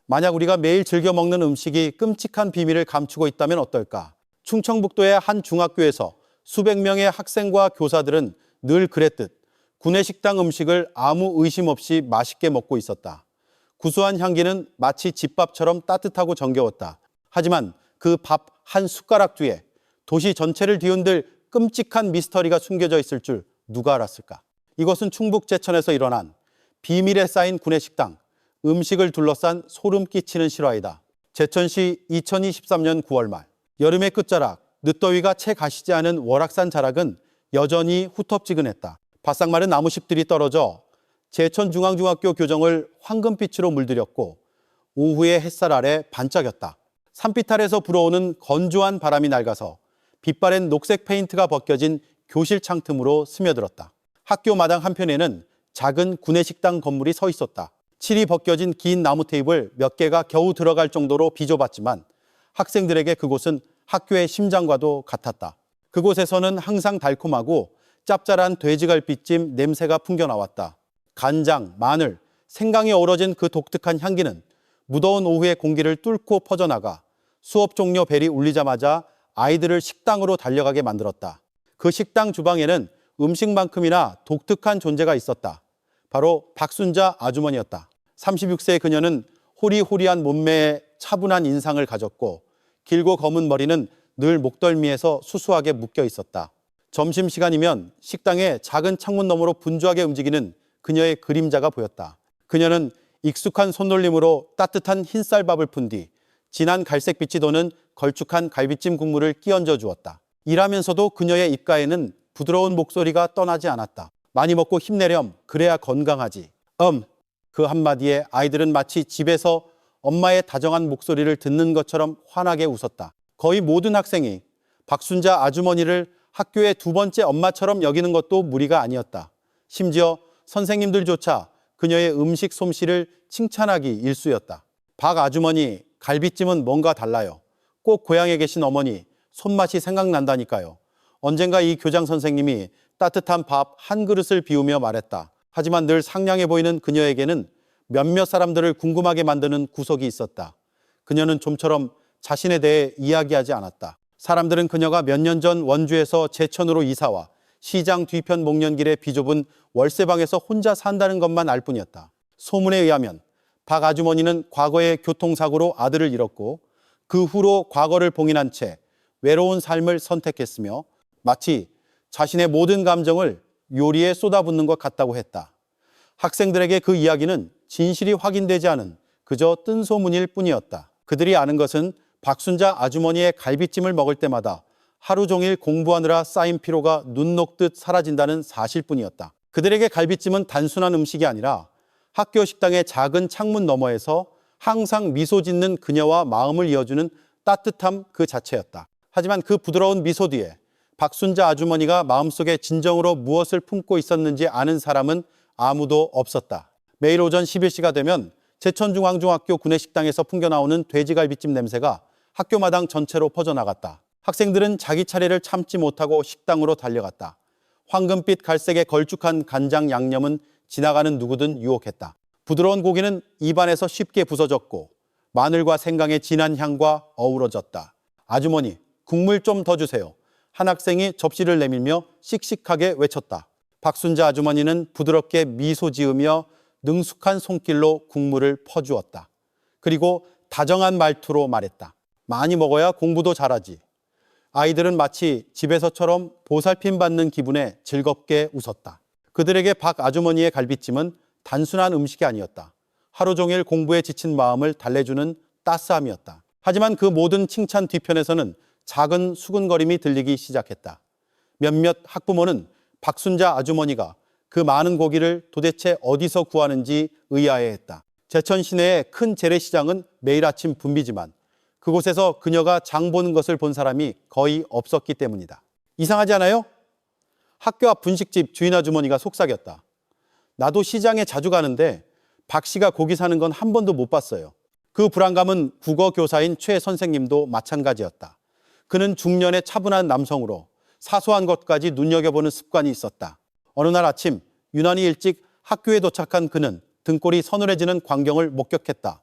만약 우리가 매일 즐겨 먹는 음식이 끔찍한 비밀을 감추고 있다면 어떨까? 충청북도의 한 중학교에서 수백 명의 학생과 교사들은 늘 그랬듯 구내식당 음식을 아무 의심 없이 맛있게 먹고 있었다. 구수한 향기는 마치 집밥처럼 따뜻하고 정겨웠다. 하지만 그 밥 한 숟가락 뒤에 도시 전체를 뒤흔들 끔찍한 미스터리가 숨겨져 있을 줄 누가 알았을까? 이것은 충북 제천에서 일어난 비밀에 쌓인 구내식당, 음식을 둘러싼 소름 끼치는 실화이다. 제천시 2023년 9월 말, 여름의 끝자락, 늦더위가 채 가시지 않은 월악산 자락은 여전히 후텁지근했다. 바싹 마른 나무잎들이 떨어져 제천중앙중학교 교정을 황금빛으로 물들였고 오후의 햇살 아래 반짝였다. 산빛 아래서 불어오는 건조한 바람이 낡아서 빛바랜 녹색 페인트가 벗겨진 교실 창틈으로 스며들었다. 학교 마당 한편에는 작은 구내식당 건물이 서 있었다. 칠이 벗겨진 긴 나무 테이블 몇 개가 겨우 들어갈 정도로 비좁았지만 학생들에게 그곳은 학교의 심장과도 같았다. 그곳에서는 항상 달콤하고 짭짤한 돼지갈비찜 냄새가 풍겨나왔다. 간장, 마늘, 생강이 어우러진 그 독특한 향기는 무더운 오후의 공기를 뚫고 퍼져나가 수업 종료 벨이 울리자마자 아이들을 식당으로 달려가게 만들었다. 그 식당 주방에는 음식만큼이나 독특한 존재가 있었다. 바로 박순자 아주머니였다. 36세의 그녀는 호리호리한 몸매에 차분한 인상을 가졌고 길고 검은 머리는 늘 목덜미에서 수수하게 묶여 있었다. 점심시간이면 식당의 작은 창문 너머로 분주하게 움직이는 그녀의 그림자가 보였다. 그녀는 익숙한 손놀림으로 따뜻한 흰쌀밥을 푼 뒤 진한 갈색빛이 도는 걸쭉한 갈비찜 국물을 끼얹어 주었다. 일하면서도 그녀의 입가에는 부드러운 목소리가 떠나지 않았다. 많이 먹고 힘내렴, 그래야 건강하지. 그 한마디에 아이들은 마치 집에서 엄마의 다정한 목소리를 듣는 것처럼 환하게 웃었다. 거의 모든 학생이 박순자 아주머니를 학교의 두 번째 엄마처럼 여기는 것도 무리가 아니었다. 심지어 선생님들조차 그녀의 음식 솜씨를 칭찬하기 일쑤였다. 박 아주머니, 갈비찜은 뭔가 달라요. 꼭 고향에 계신 어머니, 손맛이 생각난다니까요. 언젠가 이 교장 선생님이 따뜻한 밥 한 그릇을 비우며 말했다. 하지만 늘 상냥해 보이는 그녀에게는 몇몇 사람들을 궁금하게 만드는 구석이 있었다. 그녀는 좀처럼 자신에 대해 이야기하지 않았다. 사람들은 그녀가 몇 년 전 원주에서 제천으로 이사와 시장 뒤편 목련길의 비좁은 월세방에서 혼자 산다는 것만 알 뿐이었다. 소문에 의하면 박 아주머니는 과거의 교통사고로 아들을 잃었고 그 후로 과거를 봉인한 채 외로운 삶을 선택했으며 마치 자신의 모든 감정을 요리에 쏟아붓는 것 같다고 했다. 학생들에게 그 이야기는 진실이 확인되지 않은 그저 뜬소문일 뿐이었다. 그들이 아는 것은 박순자 아주머니의 갈비찜을 먹을 때마다 하루 종일 공부하느라 쌓인 피로가 눈 녹듯 사라진다는 사실뿐이었다. 그들에게 갈비찜은 단순한 음식이 아니라 학교 식당의 작은 창문 너머에서 항상 미소 짓는 그녀와 마음을 이어주는 따뜻함 그 자체였다. 하지만 그 부드러운 미소 뒤에 박순자 아주머니가 마음속에 진정으로 무엇을 품고 있었는지 아는 사람은 아무도 없었다. 매일 오전 11시가 되면 제천중앙중학교 구내식당에서 풍겨나오는 돼지갈비찜 냄새가 학교 마당 전체로 퍼져나갔다. 학생들은 자기 차례를 참지 못하고 식당으로 달려갔다. 황금빛 갈색의 걸쭉한 간장 양념은 지나가는 누구든 유혹했다. 부드러운 고기는 입안에서 쉽게 부서졌고 마늘과 생강의 진한 향과 어우러졌다. 아주머니, 국물 좀 더 주세요. 한 학생이 접시를 내밀며 씩씩하게 외쳤다. 박순자 아주머니는 부드럽게 미소 지으며 능숙한 손길로 국물을 퍼주었다. 그리고 다정한 말투로 말했다. 많이 먹어야 공부도 잘하지. 아이들은 마치 집에서처럼 보살핌 받는 기분에 즐겁게 웃었다. 그들에게 박 아주머니의 갈비찜은 단순한 음식이 아니었다. 하루 종일 공부에 지친 마음을 달래주는 따스함이었다. 하지만 그 모든 칭찬 뒤편에서는 작은 수근거림이 들리기 시작했다. 몇몇 학부모는 박순자 아주머니가 그 많은 고기를 도대체 어디서 구하는지 의아해했다. 제천 시내의 큰 재래시장은 매일 아침 붐비지만 그곳에서 그녀가 장 보는 것을 본 사람이 거의 없었기 때문이다. 이상하지 않아요? 학교 앞 분식집 주인 아주머니가 속삭였다. 나도 시장에 자주 가는데 박 씨가 고기 사는 건 한 번도 못 봤어요. 그 불안감은 국어 교사인 최 선생님도 마찬가지였다. 그는 중년의 차분한 남성으로 사소한 것까지 눈여겨보는 습관이 있었다. 어느 날 아침 유난히 일찍 학교에 도착한 그는 등골이 서늘해지는 광경을 목격했다.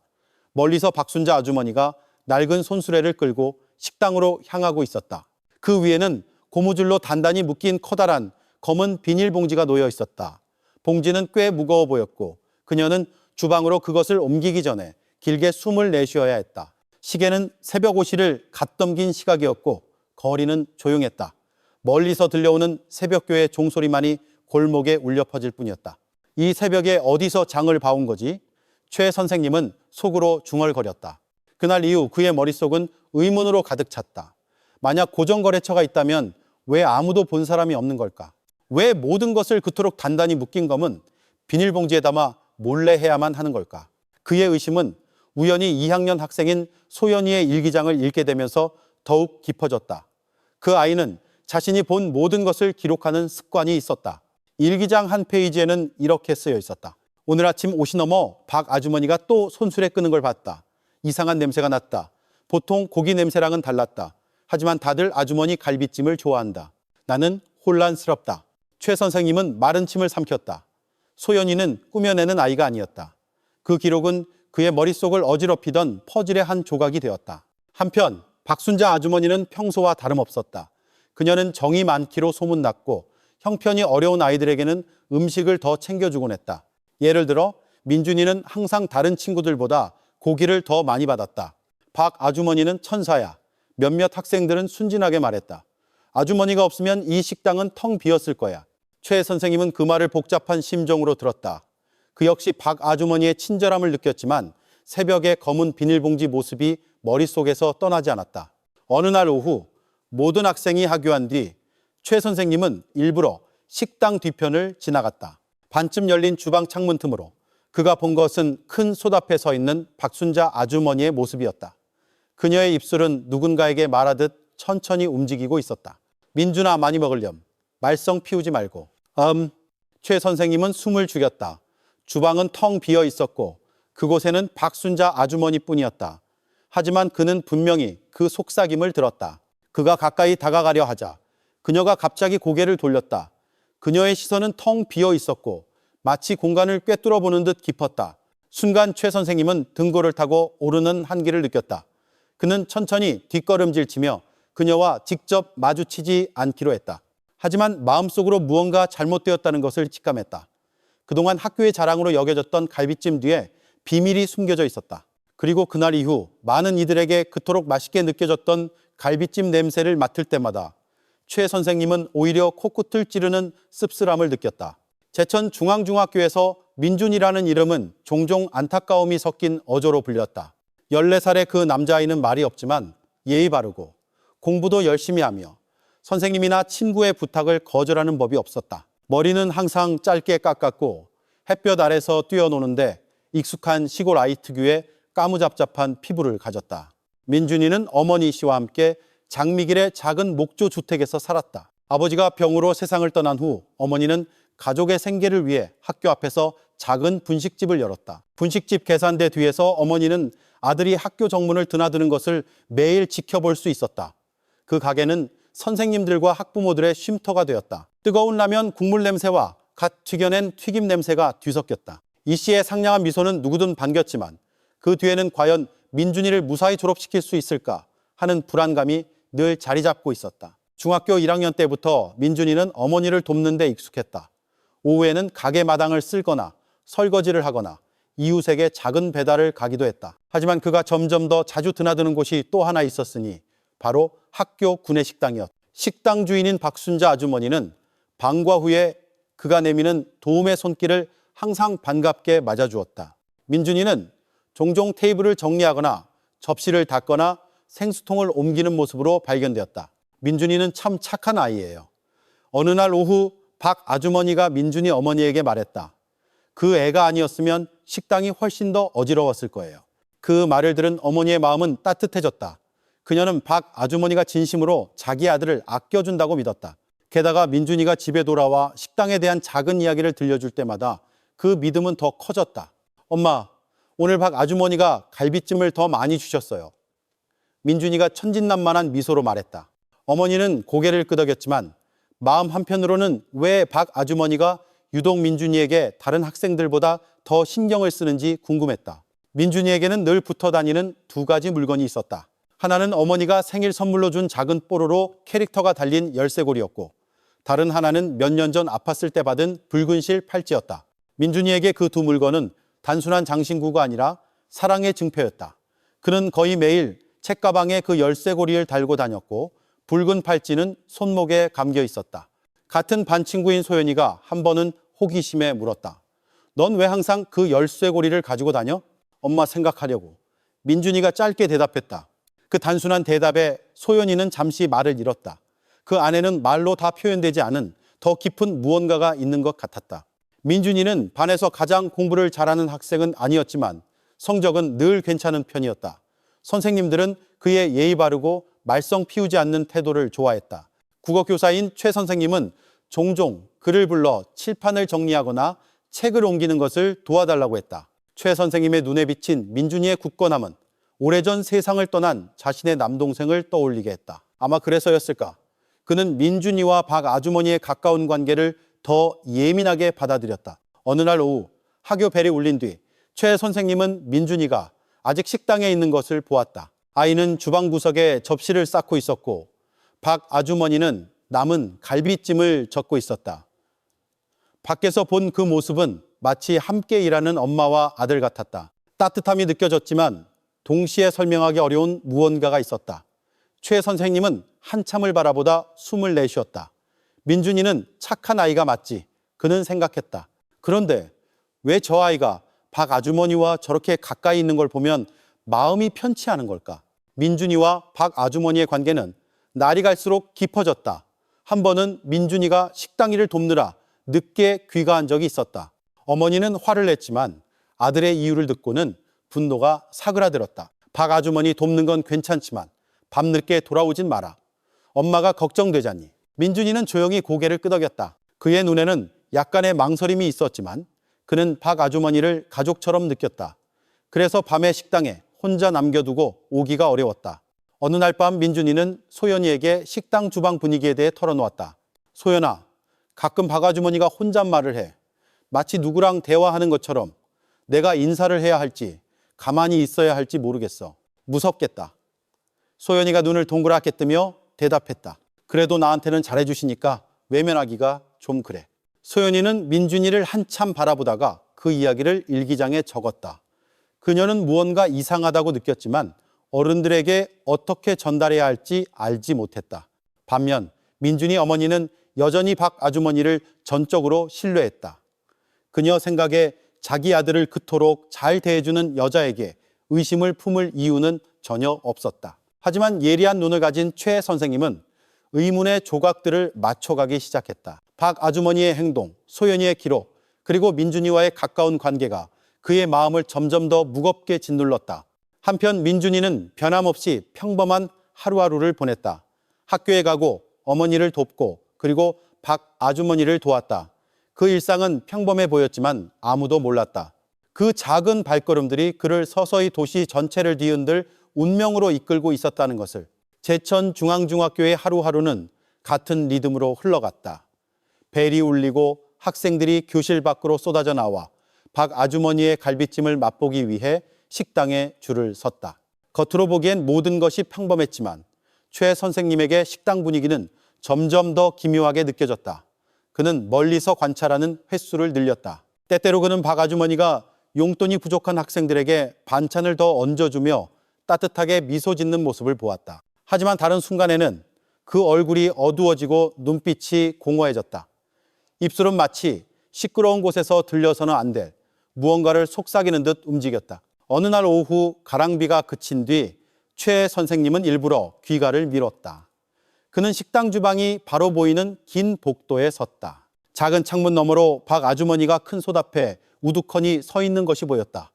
멀리서 박순자 아주머니가 낡은 손수레를 끌고 식당으로 향하고 있었다. 그 위에는 고무줄로 단단히 묶인 커다란 검은 비닐봉지가 놓여 있었다. 봉지는 꽤 무거워 보였고 그녀는 주방으로 그것을 옮기기 전에 길게 숨을 내쉬어야 했다. 시계는 새벽 5시를 갓 넘긴 시각이었고 거리는 조용했다. 멀리서 들려오는 새벽교회 종소리만이 골목에 울려 퍼질 뿐이었다. 이 새벽에 어디서 장을 봐온 거지? 최 선생님은 속으로 중얼거렸다. 그날 이후 그의 머릿속은 의문으로 가득 찼다. 만약 고정거래처가 있다면 왜 아무도 본 사람이 없는 걸까? 왜 모든 것을 그토록 단단히 묶인 검은 비닐봉지에 담아 몰래 해야만 하는 걸까? 그의 의심은 우연히 2학년 학생인 소연이의 일기장을 읽게 되면서 더욱 깊어졌다. 그 아이는 자신이 본 모든 것을 기록하는 습관이 있었다. 일기장 한 페이지에는 이렇게 쓰여 있었다. 오늘 아침 5시 넘어 박 아주머니가 또 손수레 끄는 걸 봤다. 이상한 냄새가 났다. 보통 고기 냄새랑은 달랐다. 하지만 다들 아주머니 갈비찜을 좋아한다. 나는 혼란스럽다. 최 선생님은 마른 침을 삼켰다. 소연이는 꾸며내는 아이가 아니었다. 그 기록은 그의 머릿속을 어지럽히던 퍼즐의 한 조각이 되었다. 한편 박순자 아주머니는 평소와 다름없었다. 그녀는 정이 많기로 소문났고 형편이 어려운 아이들에게는 음식을 더 챙겨주곤 했다. 예를 들어 민준이는 항상 다른 친구들보다 고기를 더 많이 받았다. 박 아주머니는 천사야. 몇몇 학생들은 순진하게 말했다. 아주머니가 없으면 이 식당은 텅 비었을 거야. 최 선생님은 그 말을 복잡한 심정으로 들었다. 그 역시 박 아주머니의 친절함을 느꼈지만 새벽의 검은 비닐봉지 모습이 머릿속에서 떠나지 않았다. 어느 날 오후 모든 학생이 하교한 뒤 최 선생님은 일부러 식당 뒤편을 지나갔다. 반쯤 열린 주방 창문 틈으로 그가 본 것은 큰 솥 앞에 서 있는 박순자 아주머니의 모습이었다. 그녀의 입술은 누군가에게 말하듯 천천히 움직이고 있었다. 민준아, 많이 먹으렴. 말썽 피우지 말고. 최 선생님은 숨을 죽였다. 주방은 텅 비어 있었고 그곳에는 박순자 아주머니뿐이었다. 하지만 그는 분명히 그 속삭임을 들었다. 그가 가까이 다가가려 하자 그녀가 갑자기 고개를 돌렸다. 그녀의 시선은 텅 비어 있었고 마치 공간을 꿰뚫어 보는 듯 깊었다. 순간 최 선생님은 등골을 타고 오르는 한기를 느꼈다. 그는 천천히 뒷걸음질치며 그녀와 직접 마주치지 않기로 했다. 하지만 마음속으로 무언가 잘못되었다는 것을 직감했다. 그동안 학교의 자랑으로 여겨졌던 갈비찜 뒤에 비밀이 숨겨져 있었다. 그리고 그날 이후 많은 이들에게 그토록 맛있게 느껴졌던 갈비찜 냄새를 맡을 때마다 최 선생님은 오히려 코끝을 찌르는 씁쓸함을 느꼈다. 제천 중앙중학교에서 민준이라는 이름은 종종 안타까움이 섞인 어조로 불렸다. 14살의 그 남자아이는 말이 없지만 예의 바르고 공부도 열심히 하며 선생님이나 친구의 부탁을 거절하는 법이 없었다. 머리는 항상 짧게 깎았고 햇볕 아래서 뛰어노는데 익숙한 시골 아이 특유의 까무잡잡한 피부를 가졌다. 민준이는 어머니 씨와 함께 장미길의 작은 목조 주택에서 살았다. 아버지가 병으로 세상을 떠난 후 어머니는 가족의 생계를 위해 학교 앞에서 작은 분식집을 열었다. 분식집 계산대 뒤에서 어머니는 아들이 학교 정문을 드나드는 것을 매일 지켜볼 수 있었다. 그 가게는 선생님들과 학부모들의 쉼터가 되었다. 뜨거운 라면 국물 냄새와 갓 튀겨낸 튀김 냄새가 뒤섞였다. 이 씨의 상냥한 미소는 누구든 반겼지만 그 뒤에는 과연 민준이를 무사히 졸업시킬 수 있을까 하는 불안감이 늘 자리 잡고 있었다. 중학교 1학년 때부터 민준이는 어머니를 돕는 데 익숙했다. 오후에는 가게 마당을 쓸거나 설거지를 하거나 이웃에게 작은 배달을 가기도 했다. 하지만 그가 점점 더 자주 드나드는 곳이 또 하나 있었으니 바로 학교 구내식당이었다. 식당 주인인 박순자 아주머니는 방과 후에 그가 내미는 도움의 손길을 항상 반갑게 맞아주었다. 민준이는 종종 테이블을 정리하거나 접시를 닦거나 생수통을 옮기는 모습으로 발견되었다. 민준이는 참 착한 아이예요. 어느 날 오후 박 아주머니가 민준이 어머니에게 말했다. 그 애가 아니었으면 식당이 훨씬 더 어지러웠을 거예요. 그 말을 들은 어머니의 마음은 따뜻해졌다. 그녀는 박 아주머니가 진심으로 자기 아들을 아껴준다고 믿었다. 게다가 민준이가 집에 돌아와 식당에 대한 작은 이야기를 들려줄 때마다 그 믿음은 더 커졌다. 엄마, 오늘 박 아주머니가 갈비찜을 더 많이 주셨어요. 민준이가 천진난만한 미소로 말했다. 어머니는 고개를 끄덕였지만 마음 한편으로는 왜 박 아주머니가 유독 민준이에게 다른 학생들보다 더 신경을 쓰는지 궁금했다. 민준이에게는 늘 붙어 다니는 두 가지 물건이 있었다. 하나는 어머니가 생일 선물로 준 작은 뽀로로 캐릭터가 달린 열쇠고리였고, 다른 하나는 몇 년 전 아팠을 때 받은 붉은 실 팔찌였다. 민준이에게 그 두 물건은 단순한 장신구가 아니라 사랑의 증표였다. 그는 거의 매일 책가방에 그 열쇠고리를 달고 다녔고, 붉은 팔찌는 손목에 감겨 있었다. 같은 반 친구인 소연이가 한 번은 호기심에 물었다. 넌 왜 항상 그 열쇠고리를 가지고 다녀? 엄마 생각하려고. 민준이가 짧게 대답했다. 그 단순한 대답에 소연이는 잠시 말을 잃었다. 그 안에는 말로 다 표현되지 않은 더 깊은 무언가가 있는 것 같았다. 민준이는 반에서 가장 공부를 잘하는 학생은 아니었지만 성적은 늘 괜찮은 편이었다. 선생님들은 그의 예의 바르고 말썽 피우지 않는 태도를 좋아했다. 국어교사인 최 선생님은 종종 그를 불러 칠판을 정리하거나 책을 옮기는 것을 도와달라고 했다. 최 선생님의 눈에 비친 민준이의 굳건함은 오래전 세상을 떠난 자신의 남동생을 떠올리게 했다. 아마 그래서였을까? 그는 민준이와 박 아주머니의 가까운 관계를 더 예민하게 받아들였다. 어느 날 오후 학교 벨이 울린 뒤 최 선생님은 민준이가 아직 식당에 있는 것을 보았다. 아이는 주방 구석에 접시를 쌓고 있었고 박 아주머니는 남은 갈비찜을 젓고 있었다. 밖에서 본 그 모습은 마치 함께 일하는 엄마와 아들 같았다. 따뜻함이 느껴졌지만 동시에 설명하기 어려운 무언가가 있었다. 최 선생님은 한참을 바라보다 숨을 내쉬었다. 민준이는 착한 아이가 맞지? 그는 생각했다. 그런데 왜 저 아이가 박 아주머니와 저렇게 가까이 있는 걸 보면 마음이 편치 않은 걸까? 민준이와 박 아주머니의 관계는 날이 갈수록 깊어졌다. 한 번은 민준이가 식당 일을 돕느라 늦게 귀가한 적이 있었다. 어머니는 화를 냈지만 아들의 이유를 듣고는 분노가 사그라들었다. 박 아주머니 돕는 건 괜찮지만 밤늦게 돌아오진 마라. 엄마가 걱정되잖니. 민준이는 조용히 고개를 끄덕였다. 그의 눈에는 약간의 망설임이 있었지만 그는 박 아주머니를 가족처럼 느꼈다. 그래서 밤에 식당에 혼자 남겨두고 오기가 어려웠다. 어느 날 밤 민준이는 소연이에게 식당 주방 분위기에 대해 털어놓았다. 소연아, 가끔 박 아주머니가 혼잣말을 해. 마치 누구랑 대화하는 것처럼 내가 인사를 해야 할지 가만히 있어야 할지 모르겠어. 무섭겠다. 소연이가 눈을 동그랗게 뜨며 대답했다. 그래도 나한테는 잘해주시니까 외면하기가 좀 그래. 소연이는 민준이를 한참 바라보다가 그 이야기를 일기장에 적었다. 그녀는 무언가 이상하다고 느꼈지만 어른들에게 어떻게 전달해야 할지 알지 못했다. 반면 민준이 어머니는 여전히 박 아주머니를 전적으로 신뢰했다. 그녀 생각에 자기 아들을 그토록 잘 대해주는 여자에게 의심을 품을 이유는 전혀 없었다. 하지만 예리한 눈을 가진 최 선생님은 의문의 조각들을 맞춰가기 시작했다. 박 아주머니의 행동, 소연이의 기록, 그리고 민준이와의 가까운 관계가 그의 마음을 점점 더 무겁게 짓눌렀다. 한편 민준이는 변함없이 평범한 하루하루를 보냈다. 학교에 가고 어머니를 돕고 그리고 박 아주머니를 도왔다. 그 일상은 평범해 보였지만 아무도 몰랐다. 그 작은 발걸음들이 그를 서서히 도시 전체를 뒤흔들 운명으로 이끌고 있었다는 것을. 제천 중앙중학교의 하루하루는 같은 리듬으로 흘러갔다. 벨이 울리고 학생들이 교실 밖으로 쏟아져 나와 박 아주머니의 갈비찜을 맛보기 위해 식당에 줄을 섰다. 겉으로 보기엔 모든 것이 평범했지만 최 선생님에게 식당 분위기는 점점 더 기묘하게 느껴졌다. 그는 멀리서 관찰하는 횟수를 늘렸다. 때때로 그는 박 아주머니가 용돈이 부족한 학생들에게 반찬을 더 얹어주며 따뜻하게 미소 짓는 모습을 보았다. 하지만 다른 순간에는 그 얼굴이 어두워지고 눈빛이 공허해졌다. 입술은 마치 시끄러운 곳에서 들려서는 안 될 무언가를 속삭이는 듯 움직였다. 어느 날 오후 가랑비가 그친 뒤 최 선생님은 일부러 귀가를 미뤘다. 그는 식당 주방이 바로 보이는 긴 복도에 섰다. 작은 창문 너머로 박 아주머니가 큰 솥 앞에 우두커니 서 있는 것이 보였다.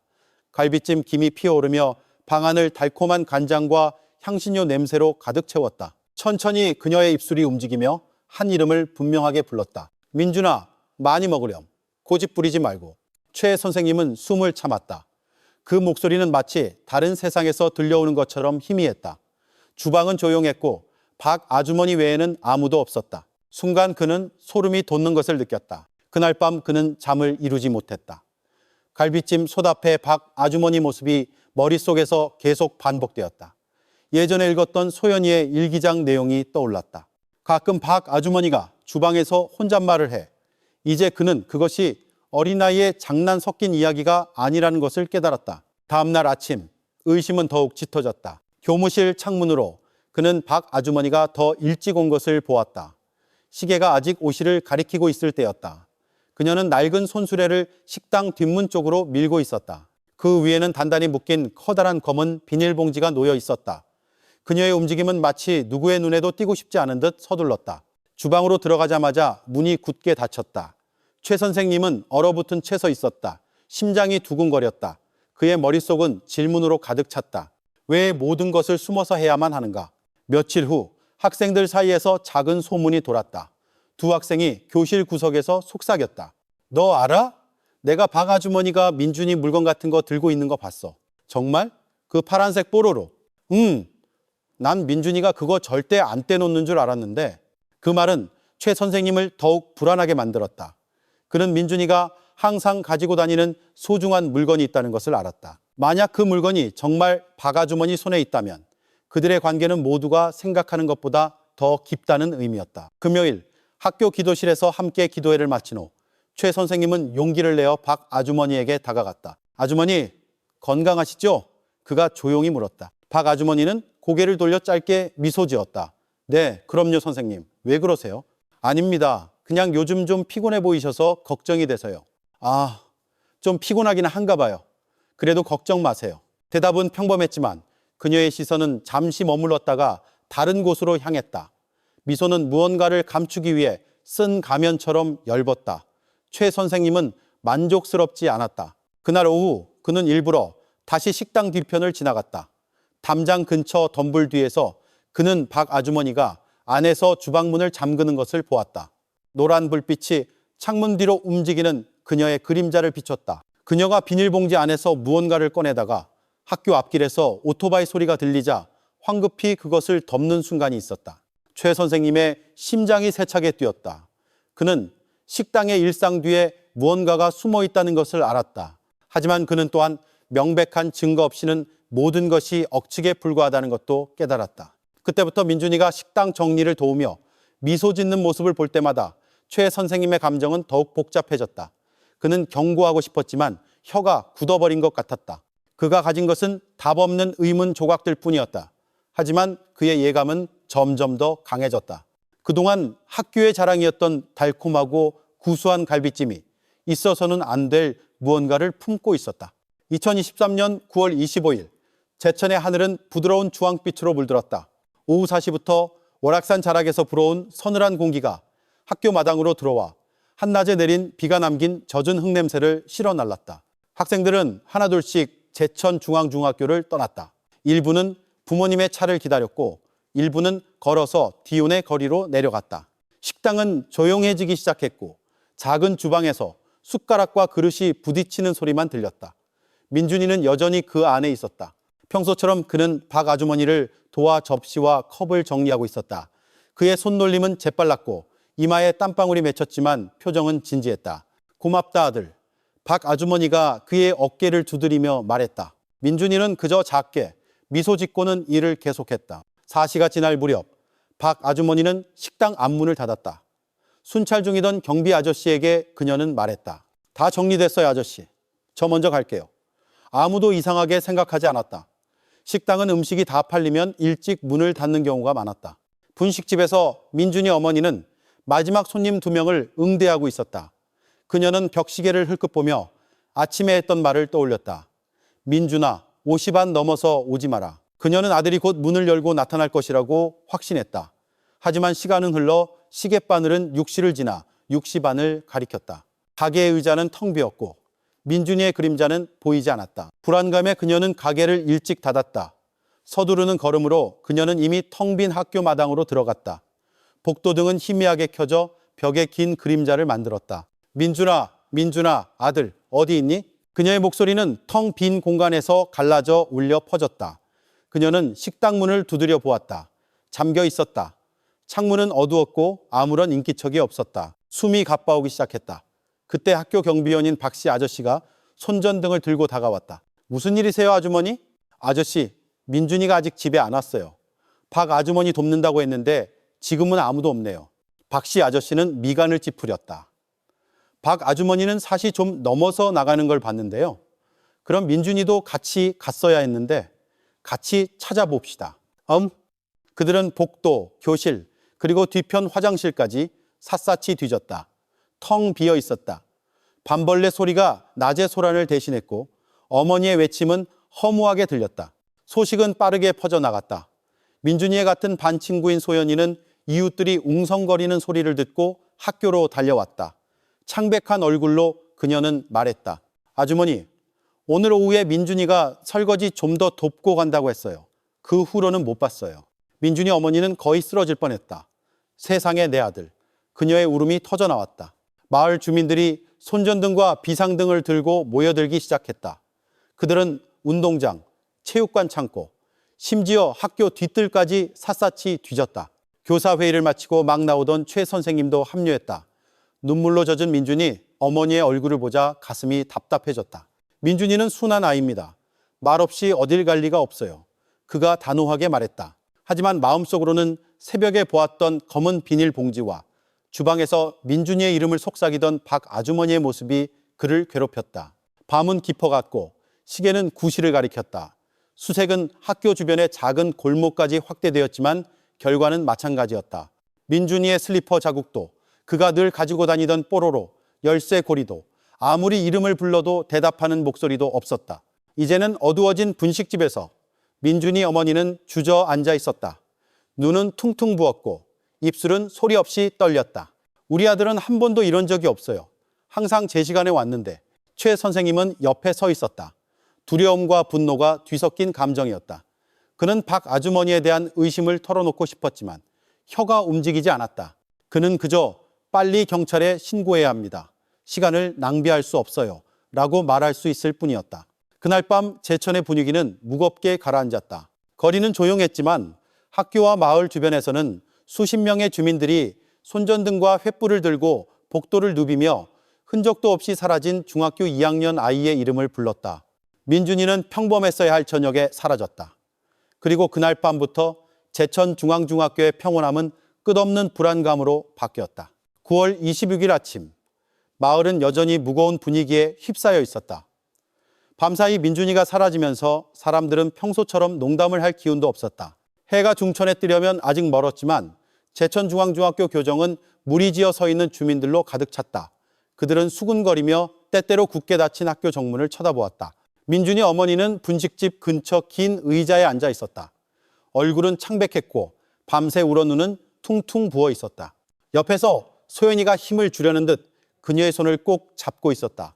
갈비찜 김이 피어오르며 방 안을 달콤한 간장과 향신료 냄새로 가득 채웠다. 천천히 그녀의 입술이 움직이며 한 이름을 분명하게 불렀다. 민준아, 많이 먹으렴. 고집 부리지 말고. 최 선생님은 숨을 참았다. 그 목소리는 마치 다른 세상에서 들려오는 것처럼 희미했다. 주방은 조용했고 박 아주머니 외에는 아무도 없었다. 순간 그는 소름이 돋는 것을 느꼈다. 그날 밤 그는 잠을 이루지 못했다. 갈비찜 소다패 박 아주머니 모습이 머릿속에서 계속 반복되었다. 예전에 읽었던 소연이의 일기장 내용이 떠올랐다. 가끔 박 아주머니가 주방에서 혼잣말을 해. 이제 그는 그것이 어린아이의 장난 섞인 이야기가 아니라는 것을 깨달았다. 다음날 아침 의심은 더욱 짙어졌다. 교무실 창문으로 그는 박 아주머니가 더 일찍 온 것을 보았다. 시계가 아직 오시를 가리키고 있을 때였다. 그녀는 낡은 손수레를 식당 뒷문 쪽으로 밀고 있었다. 그 위에는 단단히 묶인 커다란 검은 비닐봉지가 놓여 있었다. 그녀의 움직임은 마치 누구의 눈에도 띄고 싶지 않은 듯 서둘렀다. 주방으로 들어가자마자 문이 굳게 닫혔다. 최 선생님은 얼어붙은 채 서 있었다. 심장이 두근거렸다. 그의 머릿속은 질문으로 가득 찼다. 왜 모든 것을 숨어서 해야만 하는가? 며칠 후 학생들 사이에서 작은 소문이 돌았다. 두 학생이 교실 구석에서 속삭였다. 너 알아? 내가 박 아주머니가 민준이 물건 같은 거 들고 있는 거 봤어. 정말? 그 파란색 뽀로로. 난 민준이가 그거 절대 안 떼놓는 줄 알았는데. 그 말은 최 선생님을 더욱 불안하게 만들었다. 그는 민준이가 항상 가지고 다니는 소중한 물건이 있다는 것을 알았다. 만약 그 물건이 정말 박 아주머니 손에 있다면 그들의 관계는 모두가 생각하는 것보다 더 깊다는 의미였다. 금요일 학교 기도실에서 함께 기도회를 마친 후 최 선생님은 용기를 내어 박 아주머니에게 다가갔다. 아주머니, 건강하시죠? 그가 조용히 물었다. 박 아주머니는 고개를 돌려 짧게 미소 지었다. 네, 그럼요 선생님. 왜 그러세요? 아닙니다. 그냥 요즘 좀 피곤해 보이셔서 걱정이 돼서요. 아, 좀 피곤하긴 한가 봐요. 그래도 걱정 마세요. 대답은 평범했지만 그녀의 시선은 잠시 머물렀다가 다른 곳으로 향했다. 미소는 무언가를 감추기 위해 쓴 가면처럼 엷었다. 최 선생님은 만족스럽지 않았다. 그날 오후 그는 일부러 다시 식당 뒤편을 지나갔다. 담장 근처 덤불 뒤에서 그는 박 아주머니가 안에서 주방문을 잠그는 것을 보았다. 노란 불빛이 창문 뒤로 움직이는 그녀의 그림자를 비췄다. 그녀가 비닐봉지 안에서 무언가를 꺼내다가 학교 앞길에서 오토바이 소리가 들리자 황급히 그것을 덮는 순간이 있었다. 최 선생님의 심장이 세차게 뛰었다. 그는 식당의 일상 뒤에 무언가가 숨어 있다는 것을 알았다. 하지만 그는 또한 명백한 증거 없이는 모든 것이 억측에 불과하다는 것도 깨달았다. 그때부터 민준이가 식당 정리를 도우며 미소 짓는 모습을 볼 때마다 최 선생님의 감정은 더욱 복잡해졌다. 그는 경고하고 싶었지만 혀가 굳어버린 것 같았다. 그가 가진 것은 답 없는 의문 조각들 뿐이었다. 하지만 그의 예감은 점점 더 강해졌다. 그동안 학교의 자랑이었던 달콤하고 구수한 갈비찜이 있어서는 안 될 무언가를 품고 있었다. 2023년 9월 25일 제천의 하늘은 부드러운 주황빛으로 물들었다. 오후 4시부터 월악산 자락에서 불어온 서늘한 공기가 학교 마당으로 들어와 한낮에 내린 비가 남긴 젖은 흙냄새를 실어 날랐다. 학생들은 하나둘씩 제천중앙중학교를 떠났다. 일부는 부모님의 차를 기다렸고 일부는 걸어서 디온의 거리로 내려갔다. 식당은 조용해지기 시작했고 작은 주방에서 숟가락과 그릇이 부딪히는 소리만 들렸다. 민준이는 여전히 그 안에 있었다. 평소처럼 그는 박 아주머니를 도와 접시와 컵을 정리하고 있었다. 그의 손놀림은 재빨랐고 이마에 땀방울이 맺혔지만 표정은 진지했다. 고맙다 아들. 박 아주머니가 그의 어깨를 두드리며 말했다. 민준이는 그저 작게 미소 짓고는 일을 계속했다. 4시가 지날 무렵 박 아주머니는 식당 앞문을 닫았다. 순찰 중이던 경비 아저씨에게 그녀는 말했다. 다 정리됐어요 아저씨. 저 먼저 갈게요. 아무도 이상하게 생각하지 않았다. 식당은 음식이 다 팔리면 일찍 문을 닫는 경우가 많았다. 분식집에서 민준이 어머니는 마지막 손님 2명을 응대하고 있었다. 그녀는 벽시계를 흘끗 보며 아침에 했던 말을 떠올렸다. 민준아, 5시 반 넘어서 오지 마라. 그녀는 아들이 곧 문을 열고 나타날 것이라고 확신했다. 하지만 시간은 흘러 시계바늘은 6시를 지나 6시 반을 가리켰다. 가게의 의자는 텅 비었고 민준이의 그림자는 보이지 않았다. 불안감에 그녀는 가게를 일찍 닫았다. 서두르는 걸음으로 그녀는 이미 텅 빈 학교 마당으로 들어갔다. 복도등은 희미하게 켜져 벽에 긴 그림자를 만들었다. 민준아, 민준아, 아들, 어디 있니? 그녀의 목소리는 텅 빈 공간에서 갈라져 울려 퍼졌다. 그녀는 식당 문을 두드려 보았다. 잠겨 있었다. 창문은 어두웠고 아무런 인기척이 없었다. 숨이 가빠오기 시작했다. 그때 학교 경비원인 박씨 아저씨가 손전등을 들고 다가왔다. 무슨 일이세요, 아주머니? 아저씨, 민준이가 아직 집에 안 왔어요. 박 아주머니 돕는다고 했는데 지금은 아무도 없네요. 박씨 아저씨는 미간을 찌푸렸다. 박 아주머니는 사시 좀 넘어서 나가는 걸 봤는데요. 그럼 민준이도 같이 갔어야 했는데 같이 찾아봅시다. 그들은 복도, 교실, 그리고 뒤편 화장실까지 샅샅이 뒤졌다. 텅 비어 있었다. 밤벌레 소리가 낮의 소란을 대신했고 어머니의 외침은 허무하게 들렸다. 소식은 빠르게 퍼져나갔다. 민준이의 같은 반 친구인 소연이는 이웃들이 웅성거리는 소리를 듣고 학교로 달려왔다. 창백한 얼굴로 그녀는 말했다. 아주머니, 오늘 오후에 민준이가 설거지 좀 더 돕고 간다고 했어요. 그 후로는 못 봤어요. 민준이 어머니는 거의 쓰러질 뻔했다. 세상에 내 아들. 그녀의 울음이 터져나왔다. 마을 주민들이 손전등과 비상등을 들고 모여들기 시작했다. 그들은 운동장, 체육관 창고, 심지어 학교 뒤뜰까지 샅샅이 뒤졌다. 교사회의를 마치고 막 나오던 최 선생님도 합류했다. 눈물로 젖은 민준이 어머니의 얼굴을 보자 가슴이 답답해졌다. 민준이는 순한 아이입니다. 말없이 어딜 갈 리가 없어요. 그가 단호하게 말했다. 하지만 마음속으로는 새벽에 보았던 검은 비닐봉지와 주방에서 민준이의 이름을 속삭이던 박 아주머니의 모습이 그를 괴롭혔다. 밤은 깊어갔고 시계는 9시를 가리켰다. 수색은 학교 주변의 작은 골목까지 확대되었지만 결과는 마찬가지였다. 민준이의 슬리퍼 자국도, 그가 늘 가지고 다니던 뽀로로, 열쇠 고리도, 아무리 이름을 불러도 대답하는 목소리도 없었다. 이제는 어두워진 분식집에서 민준이 어머니는 주저앉아 있었다. 눈은 퉁퉁 부었고 입술은 소리 없이 떨렸다. 우리 아들은 한 번도 이런 적이 없어요. 항상 제 시간에 왔는데. 최 선생님은 옆에 서 있었다. 두려움과 분노가 뒤섞인 감정이었다. 그는 박 아주머니에 대한 의심을 털어놓고 싶었지만 혀가 움직이지 않았다. 그는 그저 빨리 경찰에 신고해야 합니다. 시간을 낭비할 수 없어요. 라고 말할 수 있을 뿐이었다. 그날 밤 제천의 분위기는 무겁게 가라앉았다. 거리는 조용했지만 학교와 마을 주변에서는 수십 명의 주민들이 손전등과 횃불을 들고 복도를 누비며 흔적도 없이 사라진 중학교 2학년 아이의 이름을 불렀다. 민준이는 평범했어야 할 저녁에 사라졌다. 그리고 그날 밤부터 제천중앙중학교의 평온함은 끝없는 불안감으로 바뀌었다. 9월 26일 아침, 마을은 여전히 무거운 분위기에 휩싸여 있었다. 밤사이 민준이가 사라지면서 사람들은 평소처럼 농담을 할 기운도 없었다. 해가 중천에 뜨려면 아직 멀었지만 제천중앙중학교 교정은 무리지어 서 있는 주민들로 가득 찼다. 그들은 수군거리며 때때로 굳게 닫힌 학교 정문을 쳐다보았다. 민준이 어머니는 분식집 근처 긴 의자에 앉아 있었다. 얼굴은 창백했고 밤새 울어 눈은 퉁퉁 부어 있었다. 옆에서 소연이가 힘을 주려는 듯 그녀의 손을 꼭 잡고 있었다.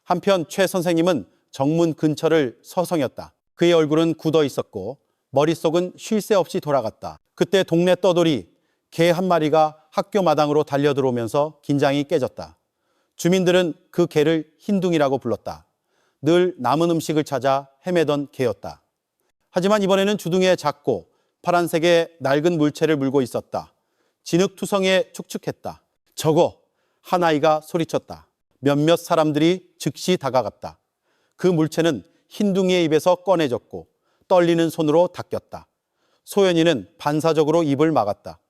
한편 최 선생님은 정문 근처를 서성였다. 그의 얼굴은 굳어 있었고 머릿속은 쉴 새 없이 돌아갔다. 그때 동네 떠돌이 개 한 마리가 학교 마당으로 달려들어오면서 긴장이 깨졌다. 주민들은 그 개를 흰둥이라고 불렀다. 늘 남은 음식을 찾아 헤매던 개였다. 하지만 이번에는 주둥이에 작고 파란색의 낡은 물체를 물고 있었다. 진흙투성이에 축축했다. 저거! 한 아이가 소리쳤다. 몇몇 사람들이 즉시 다가갔다. 그 물체는 흰둥이의 입에서 꺼내졌고 떨리는 손으로 닦였다. 소연이는 반사적으로 입을 막았다.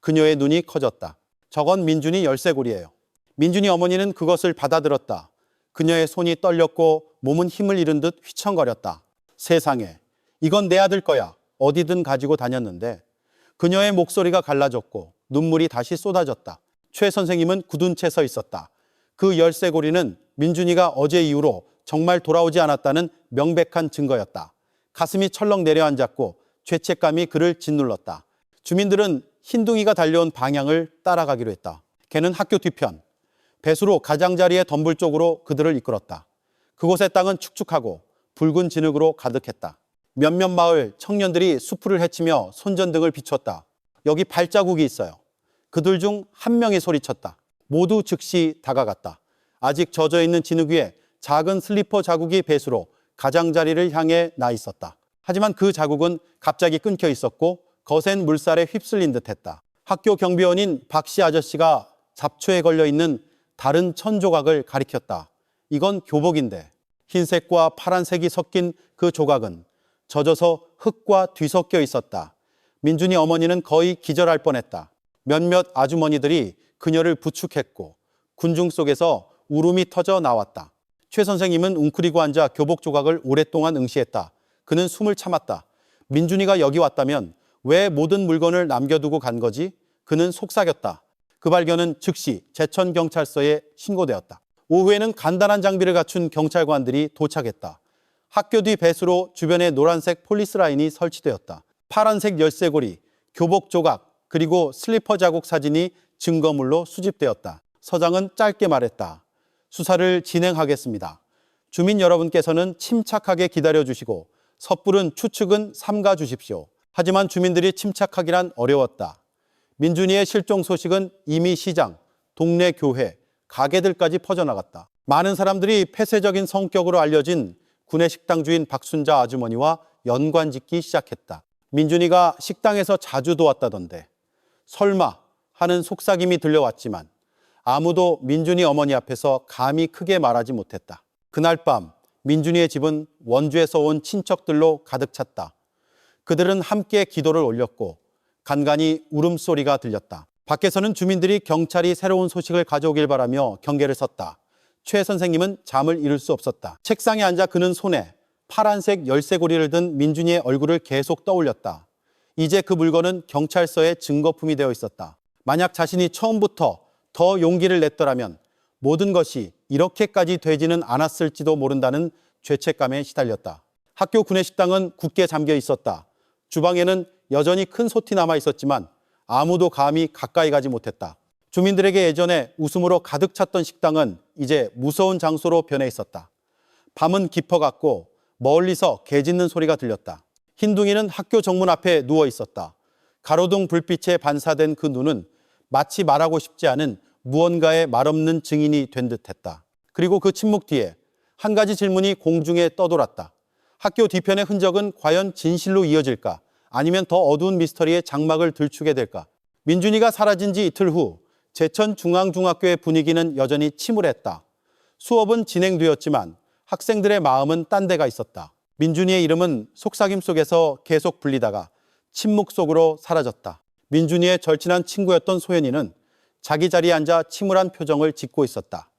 그녀의 눈이 커졌다. 저건 민준이 열쇠고리예요. 민준이 어머니는 그것을 받아들었다. 그녀의 손이 떨렸고 몸은 힘을 잃은 듯 휘청거렸다. 세상에, 이건 내 아들 거야. 어디든 가지고 다녔는데. 그녀의 목소리가 갈라졌고 눈물이 다시 쏟아졌다. 최 선생님은 굳은 채 서 있었다. 그 열쇠고리는 민준이가 어제 이후로 정말 돌아오지 않았다는 명백한 증거였다. 가슴이 철렁 내려앉았고 죄책감이 그를 짓눌렀다. 주민들은 흰둥이가 달려온 방향을 따라가기로 했다. 걔는 학교 뒤편, 배수로 가장자리의 덤불 쪽으로 그들을 이끌었다. 그곳의 땅은 축축하고 붉은 진흙으로 가득했다. 몇몇 마을 청년들이 수풀을 헤치며 손전등을 비췄다. 여기 발자국이 있어요. 그들 중 한 명이 소리쳤다. 모두 즉시 다가갔다. 아직 젖어있는 진흙 위에 작은 슬리퍼 자국이 배수로 가장자리를 향해 나 있었다. 하지만 그 자국은 갑자기 끊겨 있었고 거센 물살에 휩쓸린 듯했다. 학교 경비원인 박씨 아저씨가 잡초에 걸려있는 다른 천 조각을 가리켰다. 이건 교복인데. 흰색과 파란색이 섞인 그 조각은 젖어서 흙과 뒤섞여 있었다. 민준이 어머니는 거의 기절할 뻔했다. 몇몇 아주머니들이 그녀를 부축했고 군중 속에서 울음이 터져 나왔다. 최 선생님은 웅크리고 앉아 교복 조각을 오랫동안 응시했다. 그는 숨을 참았다. 민준이가 여기 왔다면 왜 모든 물건을 남겨두고 간 거지? 그는 속삭였다. 그 발견은 즉시 제천경찰서에 신고되었다. 오후에는 간단한 장비를 갖춘 경찰관들이 도착했다. 학교 뒤 배수로 주변에 노란색 폴리스 라인이 설치되었다. 파란색 열쇠고리, 교복 조각, 그리고 슬리퍼 자국 사진이 증거물로 수집되었다. 서장은 짧게 말했다. 수사를 진행하겠습니다. 주민 여러분께서는 침착하게 기다려주시고 섣부른 추측은 삼가 주십시오. 하지만 주민들이 침착하기란 어려웠다. 민준이의 실종 소식은 이미 시장, 동네 교회, 가게들까지 퍼져나갔다. 많은 사람들이 폐쇄적인 성격으로 알려진 구내식당 주인 박순자 아주머니와 연관짓기 시작했다. 민준이가 식당에서 자주 도왔다던데 설마 하는 속삭임이 들려왔지만 아무도 민준이 어머니 앞에서 감히 크게 말하지 못했다. 그날 밤 민준이의 집은 원주에서 온 친척들로 가득 찼다. 그들은 함께 기도를 올렸고 간간히 울음소리가 들렸다. 밖에서는 주민들이 경찰이 새로운 소식을 가져오길 바라며 경계를 섰다. 최 선생님은 잠을 이룰 수 없었다. 책상에 앉아 그는 손에 파란색 열쇠고리를 든 민준이의 얼굴을 계속 떠올렸다. 이제 그 물건은 경찰서의 증거품이 되어 있었다. 만약 자신이 처음부터 더 용기를 냈더라면 모든 것이 이렇게까지 되지는 않았을지도 모른다는 죄책감에 시달렸다. 학교 구내식당은 굳게 잠겨 있었다. 주방에는 여전히 큰 솥이 남아 있었지만 아무도 감히 가까이 가지 못했다. 주민들에게 예전에 웃음으로 가득 찼던 식당은 이제 무서운 장소로 변해 있었다. 밤은 깊어갔고 멀리서 개 짖는 소리가 들렸다. 흰둥이는 학교 정문 앞에 누워 있었다. 가로등 불빛에 반사된 그 눈은 마치 말하고 싶지 않은 무언가의 말없는 증인이 된 듯했다. 그리고 그 침묵 뒤에 한 가지 질문이 공중에 떠돌았다. 학교 뒤편의 흔적은 과연 진실로 이어질까? 아니면 더 어두운 미스터리의 장막을 들추게 될까? 민준이가 사라진 지 이틀 후 제천중앙중학교의 분위기는 여전히 침울했다. 수업은 진행되었지만 학생들의 마음은 딴 데가 있었다. 민준이의 이름은 속삭임 속에서 계속 불리다가 침묵 속으로 사라졌다. 민준이의 절친한 친구였던 소연이는 자기 자리에 앉아 침울한 표정을 짓고 있었다.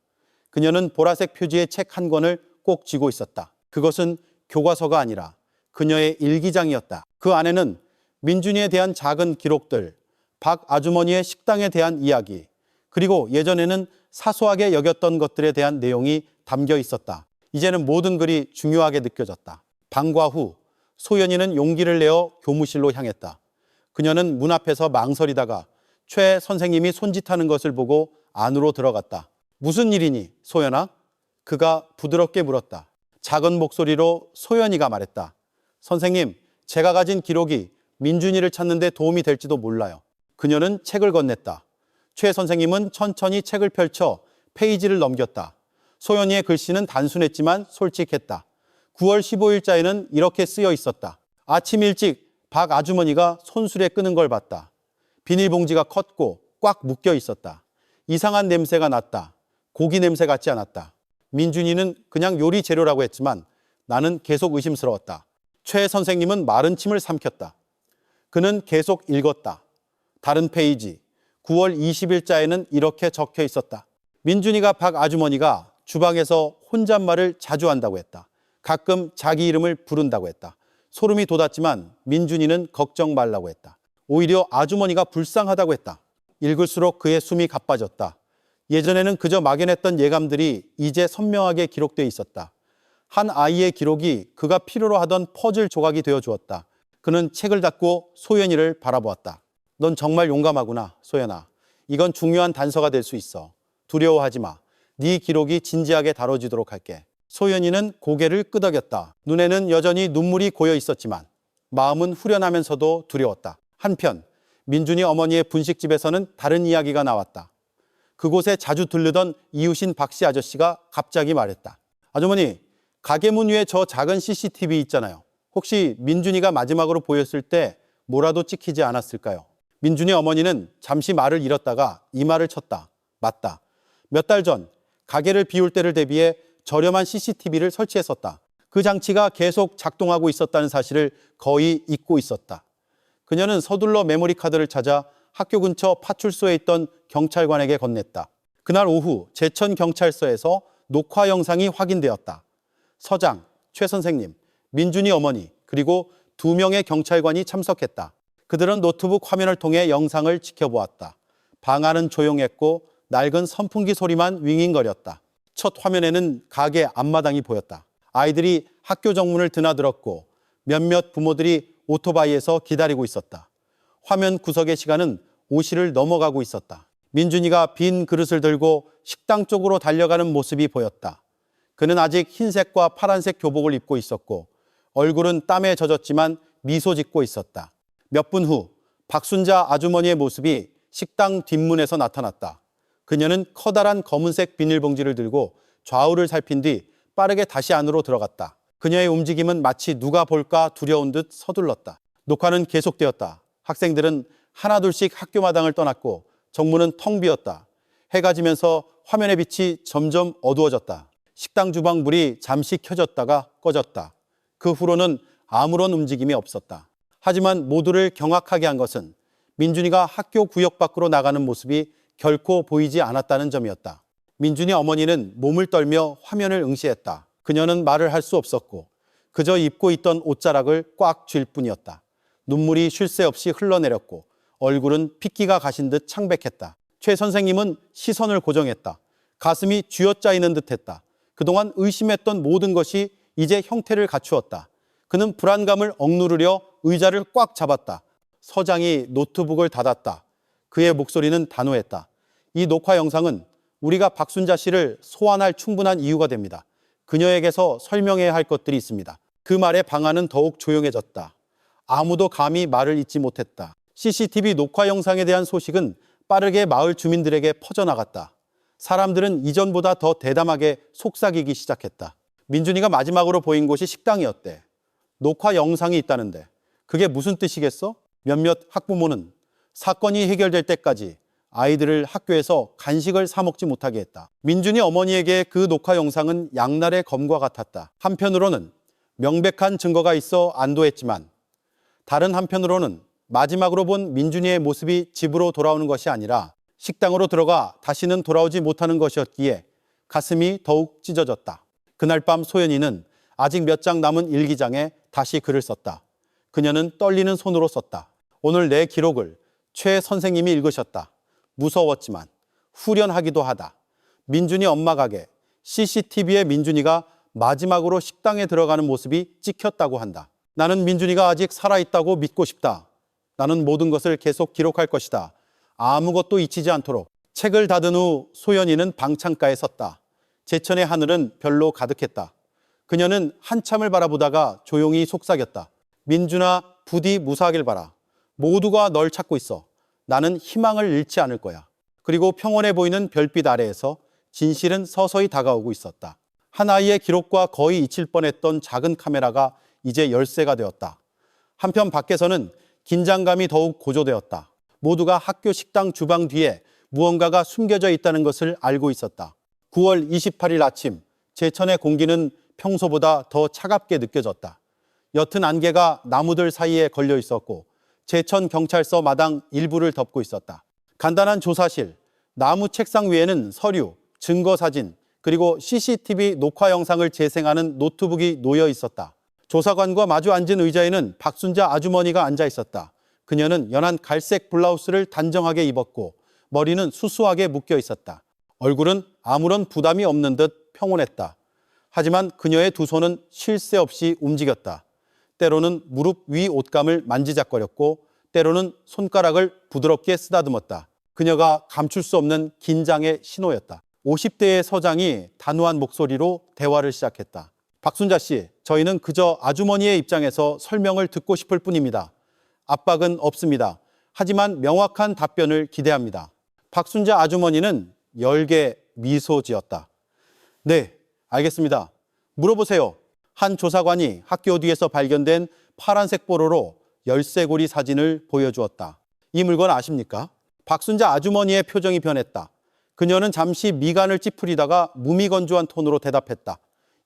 그녀는 보라색 표지의 책 한 권을 꼭 쥐고 있었다. 그것은 교과서가 아니라 그녀의 일기장이었다. 그 안에는 민준이에 대한 작은 기록들, 박 아주머니의 식당에 대한 이야기, 그리고 예전에는 사소하게 여겼던 것들에 대한 내용이 담겨 있었다. 이제는 모든 글이 중요하게 느껴졌다. 방과 후 소연이는 용기를 내어 교무실로 향했다. 그녀는 문 앞에서 망설이다가 최 선생님이 손짓하는 것을 보고 안으로 들어갔다. 무슨 일이니, 소연아? 그가 부드럽게 물었다. 작은 목소리로 소연이가 말했다. 선생님, 제가 가진 기록이 민준이를 찾는 데 도움이 될지도 몰라요. 그녀는 책을 건넸다. 최 선생님은 천천히 책을 펼쳐 페이지를 넘겼다. 소연이의 글씨는 단순했지만 솔직했다. 9월 15일자에는 이렇게 쓰여 있었다. 아침 일찍 박 아주머니가 손수레 끄는 걸 봤다. 비닐봉지가 컸고 꽉 묶여 있었다. 이상한 냄새가 났다. 고기 냄새 같지 않았다. 민준이는 그냥 요리 재료라고 했지만 나는 계속 의심스러웠다. 최 선생님은 마른 침을 삼켰다. 그는 계속 읽었다. 다른 페이지, 9월 20일자에는 이렇게 적혀 있었다. 민준이가 박 아주머니가 주방에서 혼잣말을 자주 한다고 했다. 가끔 자기 이름을 부른다고 했다. 소름이 돋았지만 민준이는 걱정 말라고 했다. 오히려 아주머니가 불쌍하다고 했다. 읽을수록 그의 숨이 가빠졌다. 예전에는 그저 막연했던 예감들이 이제 선명하게 기록되어 있었다. 한 아이의 기록이 그가 필요로 하던 퍼즐 조각이 되어 주었다. 그는 책을 닫고 소연이를 바라보았다. 넌 정말 용감하구나, 소연아. 이건 중요한 단서가 될 수 있어. 두려워하지 마. 네 기록이 진지하게 다뤄지도록 할게. 소연이는 고개를 끄덕였다. 눈에는 여전히 눈물이 고여 있었지만 마음은 후련하면서도 두려웠다. 한편 민준이 어머니의 분식집에서는 다른 이야기가 나왔다. 그곳에 자주 들르던 이웃인 박씨 아저씨가 갑자기 말했다. 아주머니, 가게 문 위에 저 작은 CCTV 있잖아요. 혹시 민준이가 마지막으로 보였을 때 뭐라도 찍히지 않았을까요? 민준이 어머니는 잠시 말을 잃었다가 이 말을 쳤다. 맞다. 몇 달 전 가게를 비울 때를 대비해 저렴한 CCTV를 설치했었다. 그 장치가 계속 작동하고 있었다는 사실을 거의 잊고 있었다. 그녀는 서둘러 메모리 카드를 찾아 학교 근처 파출소에 있던 경찰관에게 건넸다. 그날 오후 제천경찰서에서 녹화 영상이 확인되었다. 서장, 최 선생님, 민준이 어머니, 그리고 2명의 경찰관이 참석했다. 그들은 노트북 화면을 통해 영상을 지켜보았다. 방 안은 조용했고 낡은 선풍기 소리만 윙윙거렸다. 첫 화면에는 가게 앞마당이 보였다. 아이들이 학교 정문을 드나들었고 몇몇 부모들이 오토바이에서 기다리고 있었다. 화면 구석의 시간은 5시를 넘어가고 있었다. 민준이가 빈 그릇을 들고 식당 쪽으로 달려가는 모습이 보였다. 그는 아직 흰색과 파란색 교복을 입고 있었고 얼굴은 땀에 젖었지만 미소 짓고 있었다. 몇 분 후 박순자 아주머니의 모습이 식당 뒷문에서 나타났다. 그녀는 커다란 검은색 비닐봉지를 들고 좌우를 살핀 뒤 빠르게 다시 안으로 들어갔다. 그녀의 움직임은 마치 누가 볼까 두려운 듯 서둘렀다. 녹화는 계속되었다. 학생들은 하나둘씩 학교마당을 떠났고 정문은 텅 비었다. 해가 지면서 화면의 빛이 점점 어두워졌다. 식당 주방 불이 잠시 켜졌다가 꺼졌다. 그 후로는 아무런 움직임이 없었다. 하지만 모두를 경악하게 한 것은 민준이가 학교 구역 밖으로 나가는 모습이 결코 보이지 않았다는 점이었다. 민준이 어머니는 몸을 떨며 화면을 응시했다. 그녀는 말을 할 수 없었고 그저 입고 있던 옷자락을 꽉 쥘 뿐이었다. 눈물이 쉴 새 없이 흘러내렸고 얼굴은 핏기가 가신 듯 창백했다. 최 선생님은 시선을 고정했다. 가슴이 쥐어짜이는 듯했다. 그동안 의심했던 모든 것이 이제 형태를 갖추었다. 그는 불안감을 억누르려 의자를 꽉 잡았다. 서장이 노트북을 닫았다. 그의 목소리는 단호했다. 이 녹화 영상은 우리가 박순자 씨를 소환할 충분한 이유가 됩니다. 그녀에게서 설명해야 할 것들이 있습니다. 그 말에 방 안은 더욱 조용해졌다. 아무도 감히 말을 잇지 못했다. CCTV 녹화 영상에 대한 소식은 빠르게 마을 주민들에게 퍼져나갔다. 사람들은 이전보다 더 대담하게 속삭이기 시작했다. 민준이가 마지막으로 보인 곳이 식당이었대. 녹화 영상이 있다는데 그게 무슨 뜻이겠어? 몇몇 학부모는 사건이 해결될 때까지 아이들을 학교에서 간식을 사 먹지 못하게 했다. 민준이 어머니에게 그 녹화 영상은 양날의 검과 같았다. 한편으로는 명백한 증거가 있어 안도했지만 다른 한편으로는 마지막으로 본 민준이의 모습이 집으로 돌아오는 것이 아니라 식당으로 들어가 다시는 돌아오지 못하는 것이었기에 가슴이 더욱 찢어졌다. 그날 밤 소연이는 아직 몇 장 남은 일기장에 다시 글을 썼다. 그녀는 떨리는 손으로 썼다. 오늘 내 기록을 최 선생님이 읽으셨다. 무서웠지만 후련하기도 하다. 민준이 엄마 가게 CCTV에 민준이가 마지막으로 식당에 들어가는 모습이 찍혔다고 한다. 나는 민준이가 아직 살아있다고 믿고 싶다. 나는 모든 것을 계속 기록할 것이다. 아무것도 잊히지 않도록. 책을 닫은 후 소연이는 방창가에 섰다. 제천의 하늘은 별로 가득했다. 그녀는 한참을 바라보다가 조용히 속삭였다. 민준아, 부디 무사하길 바라. 모두가 널 찾고 있어. 나는 희망을 잃지 않을 거야. 그리고 평온해 보이는 별빛 아래에서 진실은 서서히 다가오고 있었다. 한 아이의 기록과 거의 잊힐 뻔했던 작은 카메라가 이제 열쇠가 되었다. 한편 밖에서는 긴장감이 더욱 고조되었다. 모두가 학교 식당 주방 뒤에 무언가가 숨겨져 있다는 것을 알고 있었다. 9월 28일 아침 제천의 공기는 평소보다 더 차갑게 느껴졌다. 옅은 안개가 나무들 사이에 걸려 있었고 제천 경찰서 마당 일부를 덮고 있었다. 간단한 조사실, 나무 책상 위에는 서류, 증거사진, 그리고 CCTV 녹화 영상을 재생하는 노트북이 놓여 있었다. 조사관과 마주 앉은 의자에는 박순자 아주머니가 앉아 있었다. 그녀는 연한 갈색 블라우스를 단정하게 입었고 머리는 수수하게 묶여 있었다. 얼굴은 아무런 부담이 없는 듯 평온했다. 하지만 그녀의 두 손은 쉴 새 없이 움직였다. 때로는 무릎 위 옷감을 만지작거렸고 때로는 손가락을 부드럽게 쓰다듬었다. 그녀가 감출 수 없는 긴장의 신호였다. 50대의 서장이 단호한 목소리로 대화를 시작했다. 박순자 씨, 저희는 그저 아주머니의 입장에서 설명을 듣고 싶을 뿐입니다. 압박은 없습니다. 하지만 명확한 답변을 기대합니다. 박순자 아주머니는 열게 미소 지었다. 네, 알겠습니다. 물어보세요. 한 조사관이 학교 뒤에서 발견된 파란색 뽀로로 열쇠고리 사진을 보여주었다. 이 물건 아십니까? 박순자 아주머니의 표정이 변했다. 그녀는 잠시 미간을 찌푸리다가 무미건조한 톤으로 대답했다.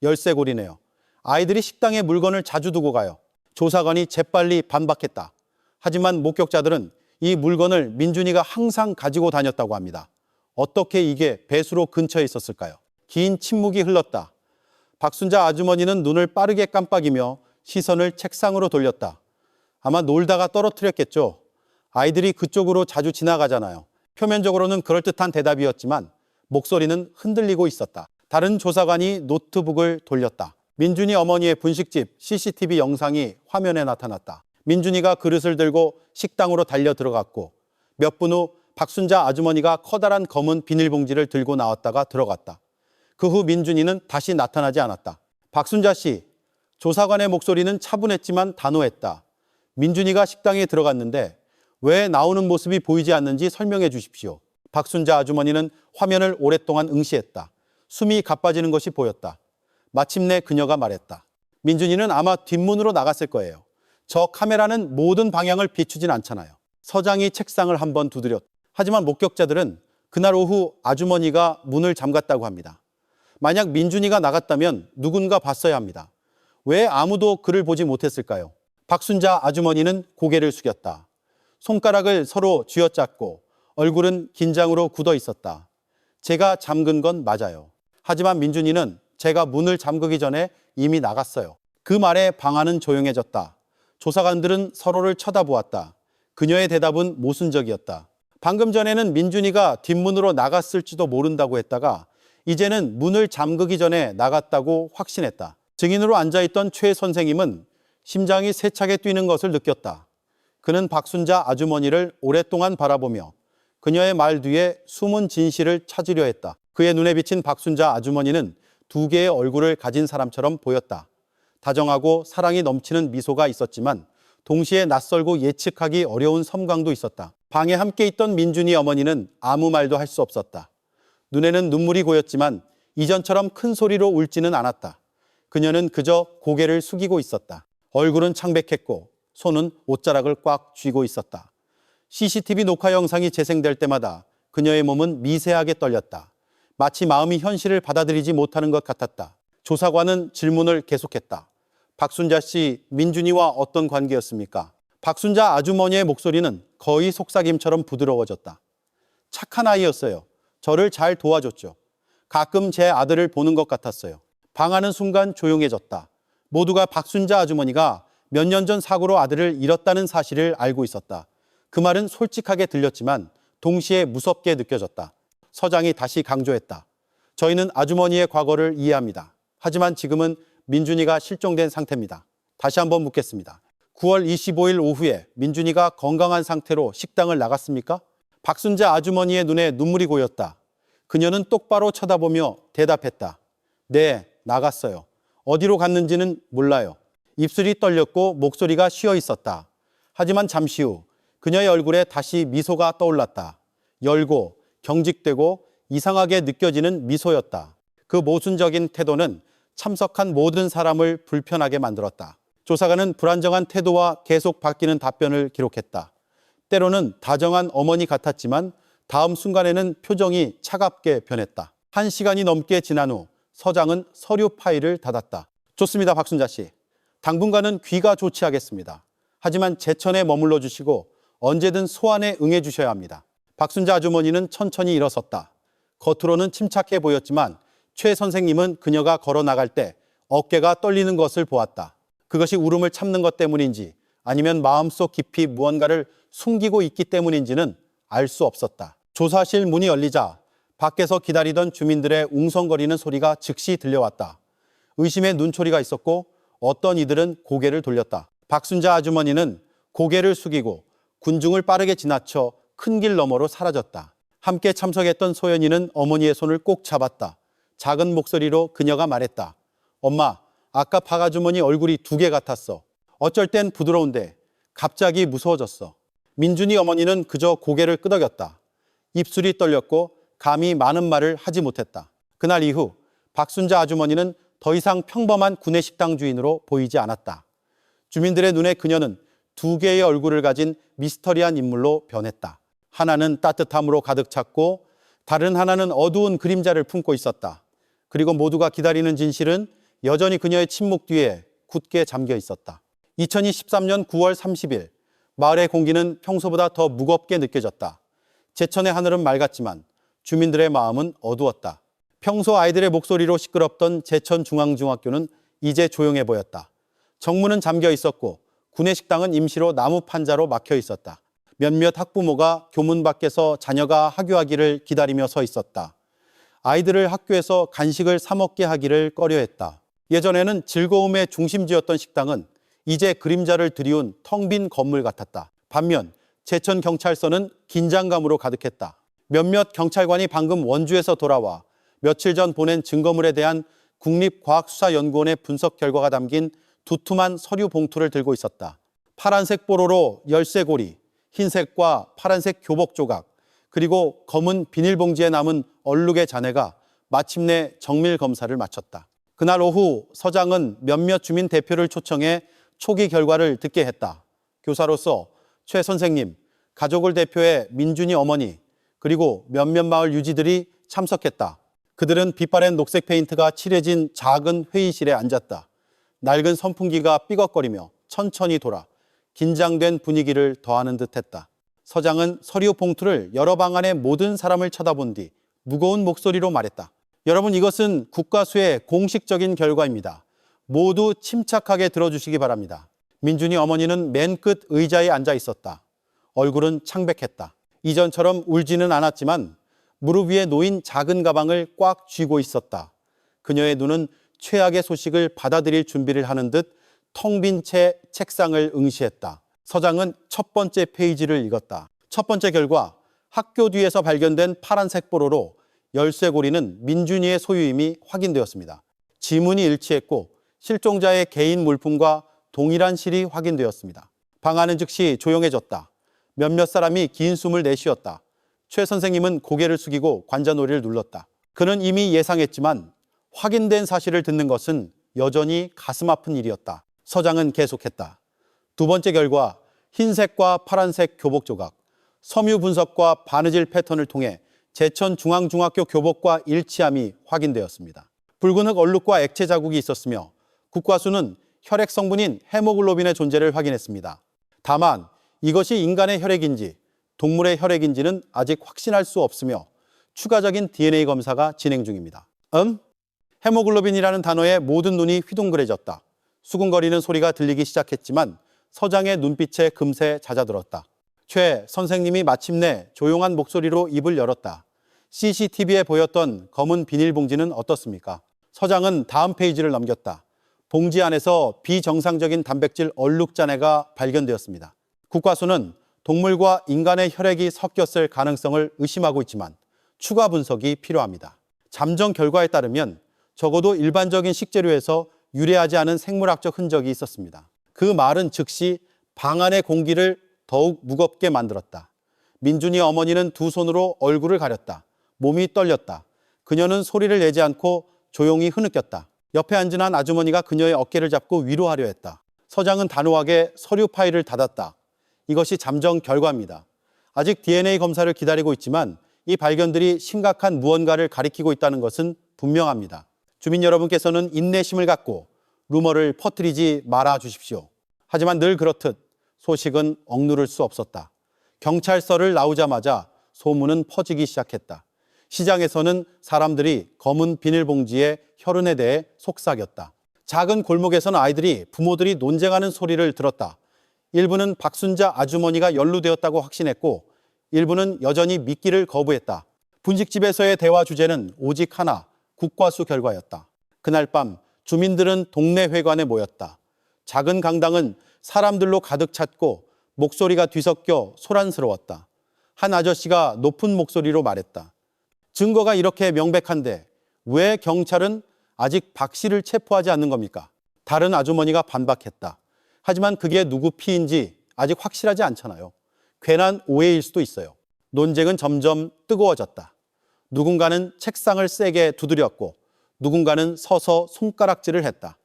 열쇠고리네요. 아이들이 식당에 물건을 자주 두고 가요. 조사관이 재빨리 반박했다. 하지만 목격자들은 이 물건을 민준이가 항상 가지고 다녔다고 합니다. 어떻게 이게 배수로 근처에 있었을까요? 긴 침묵이 흘렀다. 박순자 아주머니는 눈을 빠르게 깜빡이며 시선을 책상으로 돌렸다. 아마 놀다가 떨어뜨렸겠죠. 아이들이 그쪽으로 자주 지나가잖아요. 표면적으로는 그럴듯한 대답이었지만 목소리는 흔들리고 있었다. 다른 조사관이 노트북을 돌렸다. 민준이 어머니의 분식집 CCTV 영상이 화면에 나타났다. 민준이가 그릇을 들고 식당으로 달려 들어갔고 몇 분 후 박순자 아주머니가 커다란 검은 비닐봉지를 들고 나왔다가 들어갔다. 그 후 민준이는 다시 나타나지 않았다. 박순자 씨, 조사관의 목소리는 차분했지만 단호했다. 민준이가 식당에 들어갔는데 왜 나오는 모습이 보이지 않는지 설명해 주십시오. 박순자 아주머니는 화면을 오랫동안 응시했다. 숨이 가빠지는 것이 보였다. 마침내 그녀가 말했다. 민준이는 아마 뒷문으로 나갔을 거예요. 저 카메라는 모든 방향을 비추진 않잖아요. 서장이 책상을 한번 두드렸다. 하지만 목격자들은 그날 오후 아주머니가 문을 잠갔다고 합니다. 만약 민준이가 나갔다면 누군가 봤어야 합니다. 왜 아무도 그를 보지 못했을까요? 박순자 아주머니는 고개를 숙였다. 손가락을 서로 쥐어짰고 얼굴은 긴장으로 굳어 있었다. 제가 잠근 건 맞아요. 하지만 민준이는 제가 문을 잠그기 전에 이미 나갔어요. 그 말에 방안은 조용해졌다. 조사관들은 서로를 쳐다보았다. 그녀의 대답은 모순적이었다. 방금 전에는 민준이가 뒷문으로 나갔을지도 모른다고 했다가 이제는 문을 잠그기 전에 나갔다고 확신했다. 증인으로 앉아있던 최 선생님은 심장이 세차게 뛰는 것을 느꼈다. 그는 박순자 아주머니를 오랫동안 바라보며 그녀의 말 뒤에 숨은 진실을 찾으려 했다. 그의 눈에 비친 박순자 아주머니는 두 개의 얼굴을 가진 사람처럼 보였다. 다정하고 사랑이 넘치는 미소가 있었지만 동시에 낯설고 예측하기 어려운 섬광도 있었다. 방에 함께 있던 민준이 어머니는 아무 말도 할 수 없었다. 눈에는 눈물이 고였지만 이전처럼 큰 소리로 울지는 않았다. 그녀는 그저 고개를 숙이고 있었다. 얼굴은 창백했고 손은 옷자락을 꽉 쥐고 있었다. CCTV 녹화 영상이 재생될 때마다 그녀의 몸은 미세하게 떨렸다. 마치 마음이 현실을 받아들이지 못하는 것 같았다. 조사관은 질문을 계속했다. 박순자 씨, 민준이와 어떤 관계였습니까? 박순자 아주머니의 목소리는 거의 속삭임처럼 부드러워졌다. 착한 아이였어요. 저를 잘 도와줬죠. 가끔 제 아들을 보는 것 같았어요. 방하는 순간 조용해졌다. 모두가 박순자 아주머니가 몇 년 전 사고로 아들을 잃었다는 사실을 알고 있었다. 그 말은 솔직하게 들렸지만 동시에 무섭게 느껴졌다. 서장이 다시 강조했다. 저희는 아주머니의 과거를 이해합니다. 하지만 지금은 민준이가 실종된 상태입니다. 다시 한번 묻겠습니다. 9월 25일 오후에 민준이가 건강한 상태로 식당을 나갔습니까? 박순자 아주머니의 눈에 눈물이 고였다. 그녀는 똑바로 쳐다보며 대답했다. 네, 나갔어요. 어디로 갔는지는 몰라요. 입술이 떨렸고 목소리가 쉬어 있었다. 하지만 잠시 후 그녀의 얼굴에 다시 미소가 떠올랐다. 열고 경직되고 이상하게 느껴지는 미소였다. 그 모순적인 태도는 참석한 모든 사람을 불편하게 만들었다. 조사관은 불안정한 태도와 계속 바뀌는 답변을 기록했다. 때로는 다정한 어머니 같았지만 다음 순간에는 표정이 차갑게 변했다. 1시간이 넘게 지난 후 서장은 서류 파일을 닫았다. 좋습니다, 박순자 씨. 당분간은 귀가 조치하겠습니다. 하지만 제천에 머물러 주시고 언제든 소환에 응해 주셔야 합니다. 박순자 아주머니는 천천히 일어섰다. 겉으로는 침착해 보였지만 최 선생님은 그녀가 걸어 나갈 때 어깨가 떨리는 것을 보았다. 그것이 울음을 참는 것 때문인지 아니면 마음속 깊이 무언가를 숨기고 있기 때문인지는 알 수 없었다. 조사실 문이 열리자 밖에서 기다리던 주민들의 웅성거리는 소리가 즉시 들려왔다. 의심의 눈초리가 있었고 어떤 이들은 고개를 돌렸다. 박순자 아주머니는 고개를 숙이고 군중을 빠르게 지나쳐 큰 길 너머로 사라졌다. 함께 참석했던 소연이는 어머니의 손을 꼭 잡았다. 작은 목소리로 그녀가 말했다. 엄마, 아까 박 아주머니 얼굴이 두 개 같았어. 어쩔 땐 부드러운데 갑자기 무서워졌어. 민준이 어머니는 그저 고개를 끄덕였다. 입술이 떨렸고 감히 많은 말을 하지 못했다. 그날 이후 박순자 아주머니는 더 이상 평범한 구내식당 주인으로 보이지 않았다. 주민들의 눈에 그녀는 두 개의 얼굴을 가진 미스터리한 인물로 변했다. 하나는 따뜻함으로 가득 찼고 다른 하나는 어두운 그림자를 품고 있었다. 그리고 모두가 기다리는 진실은 여전히 그녀의 침묵 뒤에 굳게 잠겨 있었다. 2023년 9월 30일, 마을의 공기는 평소보다 더 무겁게 느껴졌다. 제천의 하늘은 맑았지만 주민들의 마음은 어두웠다. 평소 아이들의 목소리로 시끄럽던 제천중앙중학교는 이제 조용해 보였다. 정문은 잠겨 있었고 구내식당은 임시로 나무 판자로 막혀 있었다. 몇몇 학부모가 교문 밖에서 자녀가 하교하기를 기다리며 서 있었다. 아이들을 학교에서 간식을 사 먹게 하기를 꺼려했다. 예전에는 즐거움의 중심지였던 식당은 이제 그림자를 들이운 텅 빈 건물 같았다. 반면 제천경찰서는 긴장감으로 가득했다. 몇몇 경찰관이 방금 원주에서 돌아와 며칠 전 보낸 증거물에 대한 국립과학수사연구원의 분석 결과가 담긴 두툼한 서류 봉투를 들고 있었다. 파란색 뽀로로 열쇠고리, 흰색과 파란색 교복 조각, 그리고 검은 비닐봉지에 남은 얼룩의 잔해가 마침내 정밀 검사를 마쳤다. 그날 오후 서장은 몇몇 주민 대표를 초청해 초기 결과를 듣게 했다. 교사로서 최 선생님, 가족을 대표해 민준이 어머니, 그리고 몇몇 마을 유지들이 참석했다. 그들은 빛바랜 녹색 페인트가 칠해진 작은 회의실에 앉았다. 낡은 선풍기가 삐걱거리며 천천히 돌아 긴장된 분위기를 더하는 듯했다. 서장은 서류 봉투를 여러 방 안의 모든 사람을 쳐다본 뒤 무거운 목소리로 말했다. 여러분, 이것은 국과수의 공식적인 결과입니다. 모두 침착하게 들어주시기 바랍니다. 민준이 어머니는 맨 끝 의자에 앉아 있었다. 얼굴은 창백했다. 이전처럼 울지는 않았지만 무릎 위에 놓인 작은 가방을 꽉 쥐고 있었다. 그녀의 눈은 최악의 소식을 받아들일 준비를 하는 듯 텅 빈 채 책상을 응시했다. 서장은 첫 번째 페이지를 읽었다. 첫 번째 결과, 학교 뒤에서 발견된 파란색 뽀로로 열쇠고리는 민준이의 소유임이 확인되었습니다. 지문이 일치했고 실종자의 개인 물품과 동일한 실이 확인되었습니다. 방 안은 즉시 조용해졌다. 몇몇 사람이 긴 숨을 내쉬었다. 최 선생님은 고개를 숙이고 관자놀이를 눌렀다. 그는 이미 예상했지만 확인된 사실을 듣는 것은 여전히 가슴 아픈 일이었다. 서장은 계속했다. 두 번째 결과, 흰색과 파란색 교복 조각, 섬유 분석과 바느질 패턴을 통해 제천중앙중학교 교복과 일치함이 확인되었습니다. 붉은 흙 얼룩과 액체 자국이 있었으며 국과수는 혈액 성분인 헤모글로빈의 존재를 확인했습니다. 다만 이것이 인간의 혈액인지 동물의 혈액인지는 아직 확신할 수 없으며 추가적인 DNA 검사가 진행 중입니다. 헤모글로빈이라는 단어에 모든 눈이 휘둥그레졌다. 수군거리는 소리가 들리기 시작했지만 서장의 눈빛에 금세 잦아들었다. 최 선생님이 마침내 조용한 목소리로 입을 열었다. CCTV에 보였던 검은 비닐봉지는 어떻습니까? 서장은 다음 페이지를 넘겼다. 봉지 안에서 비정상적인 단백질 얼룩잔해가 발견되었습니다. 국과수는 동물과 인간의 혈액이 섞였을 가능성을 의심하고 있지만 추가 분석이 필요합니다. 잠정 결과에 따르면 적어도 일반적인 식재료에서 유래하지 않은 생물학적 흔적이 있었습니다. 그 말은 즉시 방 안의 공기를 더욱 무겁게 만들었다. 민준이 어머니는 두 손으로 얼굴을 가렸다. 몸이 떨렸다. 그녀는 소리를 내지 않고 조용히 흐느꼈다. 옆에 앉은 한 아주머니가 그녀의 어깨를 잡고 위로하려 했다. 서장은 단호하게 서류 파일을 닫았다. 이것이 잠정 결과입니다. 아직 DNA 검사를 기다리고 있지만 이 발견들이 심각한 무언가를 가리키고 있다는 것은 분명합니다. 주민 여러분께서는 인내심을 갖고 루머를 퍼뜨리지 말아 주십시오. 하지만 늘 그렇듯 소식은 억누를 수 없었다. 경찰서를 나오자마자 소문은 퍼지기 시작했다. 시장에서는 사람들이 검은 비닐봉지에 혈흔에 대해 속삭였다. 작은 골목에서는 아이들이 부모들이 논쟁하는 소리를 들었다. 일부는 박순자 아주머니가 연루되었다고 확신했고 일부는 여전히 믿기를 거부했다. 분식집에서의 대화 주제는 오직 하나, 국과수 결과였다. 그날 밤 주민들은 동네 회관에 모였다. 작은 강당은 사람들로 가득 찼고 목소리가 뒤섞여 소란스러웠다. 한 아저씨가 높은 목소리로 말했다. 증거가 이렇게 명백한데 왜 경찰은 아직 박 씨를 체포하지 않는 겁니까? 다른 아주머니가 반박했다. 하지만 그게 누구 피인지 아직 확실하지 않잖아요. 괜한 오해일 수도 있어요. 논쟁은 점점 뜨거워졌다. 누군가는 책상을 세게 두드렸고 누군가는 서서 손가락질을 했다.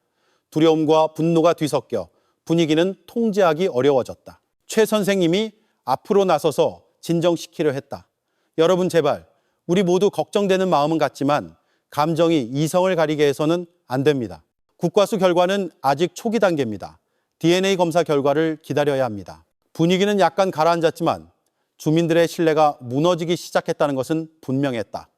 두려움과 분노가 뒤섞여 분위기는 통제하기 어려워졌다. 최 선생님이 앞으로 나서서 진정시키려 했다. 여러분 제발 우리 모두 걱정되는 마음은 같지만 감정이 이성을 가리게 해서는 안 됩니다. 국과수 결과는 아직 초기 단계입니다. DNA 검사 결과를 기다려야 합니다. 분위기는 약간 가라앉았지만 주민들의 신뢰가 무너지기 시작했다는 것은 분명했다.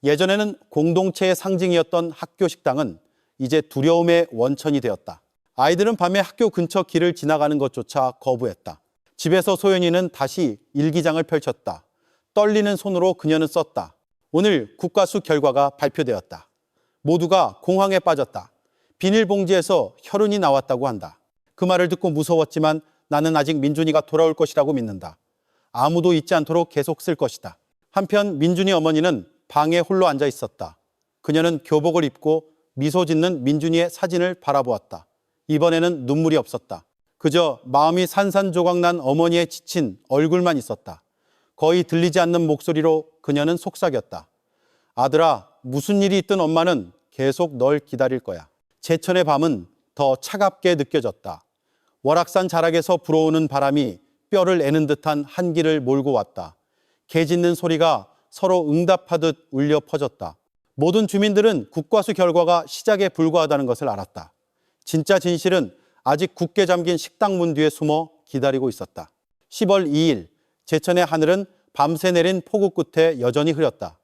예전에는 공동체의 상징이었던 학교 식당은 이제 두려움의 원천이 되었다. 아이들은 밤에 학교 근처 길을 지나가는 것조차 거부했다. 집에서 소연이는 다시 일기장을 펼쳤다. 떨리는 손으로 그녀는 썼다. 오늘 국과수 결과가 발표되었다. 모두가 공황에 빠졌다. 비닐봉지에서 혈흔이 나왔다고 한다. 그 말을 듣고 무서웠지만 나는 아직 민준이가 돌아올 것이라고 믿는다. 아무도 잊지 않도록 계속 쓸 것이다. 한편 민준이 어머니는 방에 홀로 앉아 있었다. 그녀는 교복을 입고 미소 짓는 민준이의 사진을 바라보았다. 이번에는 눈물이 없었다. 그저 마음이 산산조각난 어머니의 지친 얼굴만 있었다. 거의 들리지 않는 목소리로 그녀는 속삭였다. 아들아, 무슨 일이 있든 엄마는 계속 널 기다릴 거야. 제천의 밤은 더 차갑게 느껴졌다. 월악산 자락에서 불어오는 바람이 뼈를 애는 듯한 한기를 몰고 왔다. 개 짖는 소리가 서로 응답하듯 울려 퍼졌다. 모든 주민들은 국과수 결과가 시작에 불과하다는 것을 알았다. 진짜 진실은 아직 굳게 잠긴 식당 문 뒤에 숨어 기다리고 있었다. 10월 2일 제천의 하늘은 밤새 내린 폭우 끝에 여전히 흐렸다.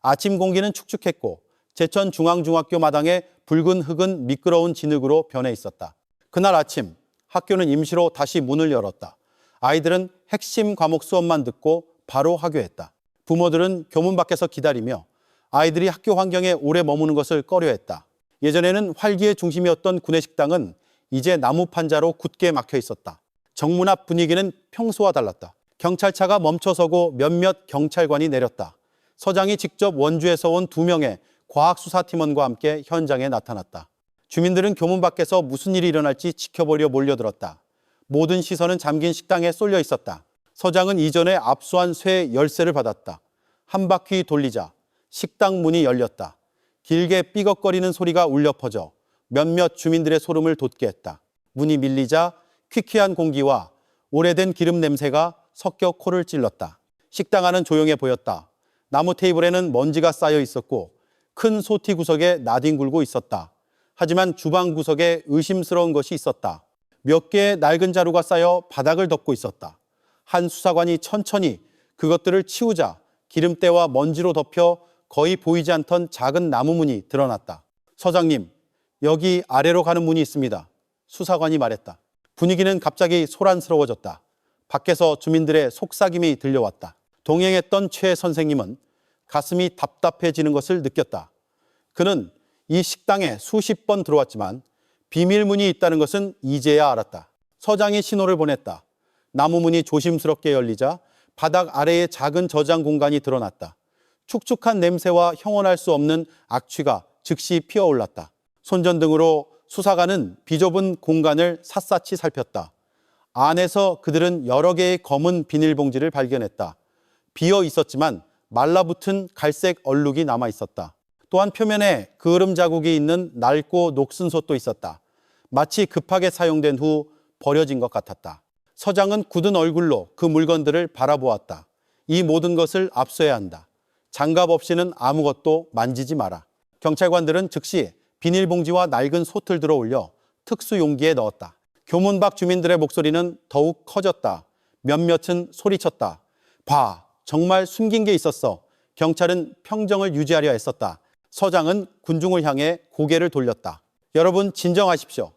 아침 공기는 축축했고 제천중앙중학교 마당에 붉은 흙은 미끄러운 진흙으로 변해 있었다. 그날 아침 학교는 임시로 다시 문을 열었다. 아이들은 핵심 과목 수업만 듣고 바로 하교했다. 부모들은 교문 밖에서 기다리며 아이들이 학교 환경에 오래 머무는 것을 꺼려했다. 예전에는 활기의 중심이었던 구내식당은 이제 나무 판자로 굳게 막혀 있었다. 정문 앞 분위기는 평소와 달랐다. 경찰차가 멈춰서고 몇몇 경찰관이 내렸다. 서장이 직접 원주에서 온 2명의 과학수사팀원과 함께 현장에 나타났다. 주민들은 교문 밖에서 무슨 일이 일어날지 지켜보려 몰려들었다. 모든 시선은 잠긴 식당에 쏠려 있었다. 서장은 이전에 압수한 쇠 열쇠를 받았다. 한 바퀴 돌리자 식당 문이 열렸다. 길게 삐걱거리는 소리가 울려 퍼져 몇몇 주민들의 소름을 돋게 했다. 문이 밀리자 퀴퀴한 공기와 오래된 기름 냄새가 섞여 코를 찔렀다. 식당 안은 조용해 보였다. 나무 테이블에는 먼지가 쌓여 있었고 큰 소티 구석에 나뒹굴고 있었다. 하지만 주방 구석에 의심스러운 것이 있었다. 몇 개의 낡은 자루가 쌓여 바닥을 덮고 있었다. 한 수사관이 천천히 그것들을 치우자 기름때와 먼지로 덮여 거의 보이지 않던 작은 나무 문이 드러났다. 서장님, 여기 아래로 가는 문이 있습니다. 수사관이 말했다. 분위기는 갑자기 소란스러워졌다. 밖에서 주민들의 속삭임이 들려왔다. 동행했던 최 선생님은 가슴이 답답해지는 것을 느꼈다. 그는 이 식당에 수십 번 들어왔지만 비밀문이 있다는 것은 이제야 알았다. 서장이 신호를 보냈다. 나무 문이 조심스럽게 열리자 바닥 아래에 작은 저장 공간이 드러났다. 축축한 냄새와 형언할 수 없는 악취가 즉시 피어올랐다. 손전등으로 수사관은 비좁은 공간을 샅샅이 살폈다. 안에서 그들은 여러 개의 검은 비닐봉지를 발견했다. 비어 있었지만 말라붙은 갈색 얼룩이 남아 있었다. 또한 표면에 그을음 자국이 있는 낡고 녹슨 솥도 있었다. 마치 급하게 사용된 후 버려진 것 같았다. 서장은 굳은 얼굴로 그 물건들을 바라보았다. 이 모든 것을 압수해야 한다. 장갑 없이는 아무것도 만지지 마라. 경찰관들은 즉시 비닐봉지와 낡은 솥을 들어 올려 특수 용기에 넣었다. 교문 밖 주민들의 목소리는 더욱 커졌다. 몇몇은 소리쳤다. 봐, 정말 숨긴 게 있었어. 경찰은 평정을 유지하려 했었다. 서장은 군중을 향해 고개를 돌렸다. 여러분 진정하십시오.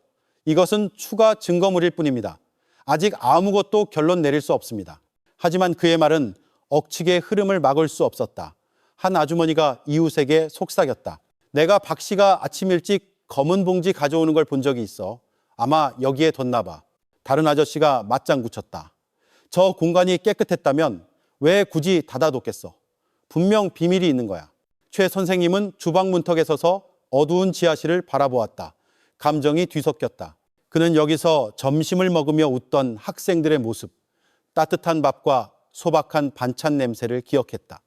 이것은 추가 증거물일 뿐입니다. 아직 아무것도 결론 내릴 수 없습니다. 하지만 그의 말은 억측의 흐름을 막을 수 없었다. 한 아주머니가 이웃에게 속삭였다. 내가 박 씨가 아침 일찍 검은 봉지 가져오는 걸 본 적이 있어. 아마 여기에 뒀나 봐. 다른 아저씨가 맞장구 쳤다. 저 공간이 깨끗했다면 왜 굳이 닫아뒀겠어? 분명 비밀이 있는 거야. 최 선생님은 주방 문턱에 서서 어두운 지하실을 바라보았다. 감정이 뒤섞였다. 그는 여기서 점심을 먹으며 웃던 학생들의 모습, 따뜻한 밥과 소박한 반찬 냄새를 기억했다.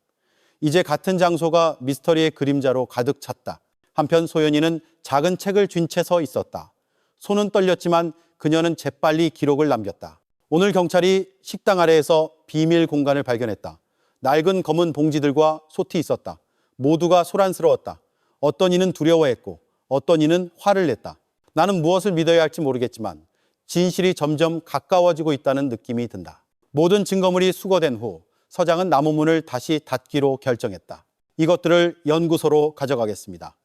이제 같은 장소가 미스터리의 그림자로 가득 찼다. 한편 소연이는 작은 책을 쥔 채 서 있었다. 손은 떨렸지만 그녀는 재빨리 기록을 남겼다. 오늘 경찰이 식당 아래에서 비밀 공간을 발견했다. 낡은 검은 봉지들과 솥이 있었다. 모두가 소란스러웠다. 어떤 이는 두려워했고 어떤 이는 화를 냈다. 나는 무엇을 믿어야 할지 모르겠지만 진실이 점점 가까워지고 있다는 느낌이 든다. 모든 증거물이 수거된 후 서장은 나무문을 다시 닫기로 결정했다. 이것들을 연구소로 가져가겠습니다.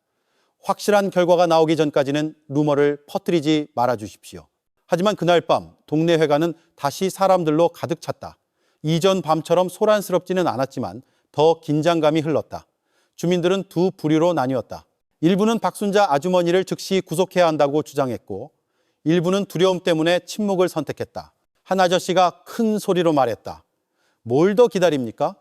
확실한 결과가 나오기 전까지는 루머를 퍼뜨리지 말아 주십시오. 하지만 그날 밤 동네 회관은 다시 사람들로 가득 찼다. 이전 밤처럼 소란스럽지는 않았지만 더 긴장감이 흘렀다. 주민들은 두 부류로 나뉘었다. 일부는 박순자 아주머니를 즉시 구속해야 한다고 주장했고, 일부는 두려움 때문에 침묵을 선택했다. 한 아저씨가 큰 소리로 말했다. 뭘 더 기다립니까?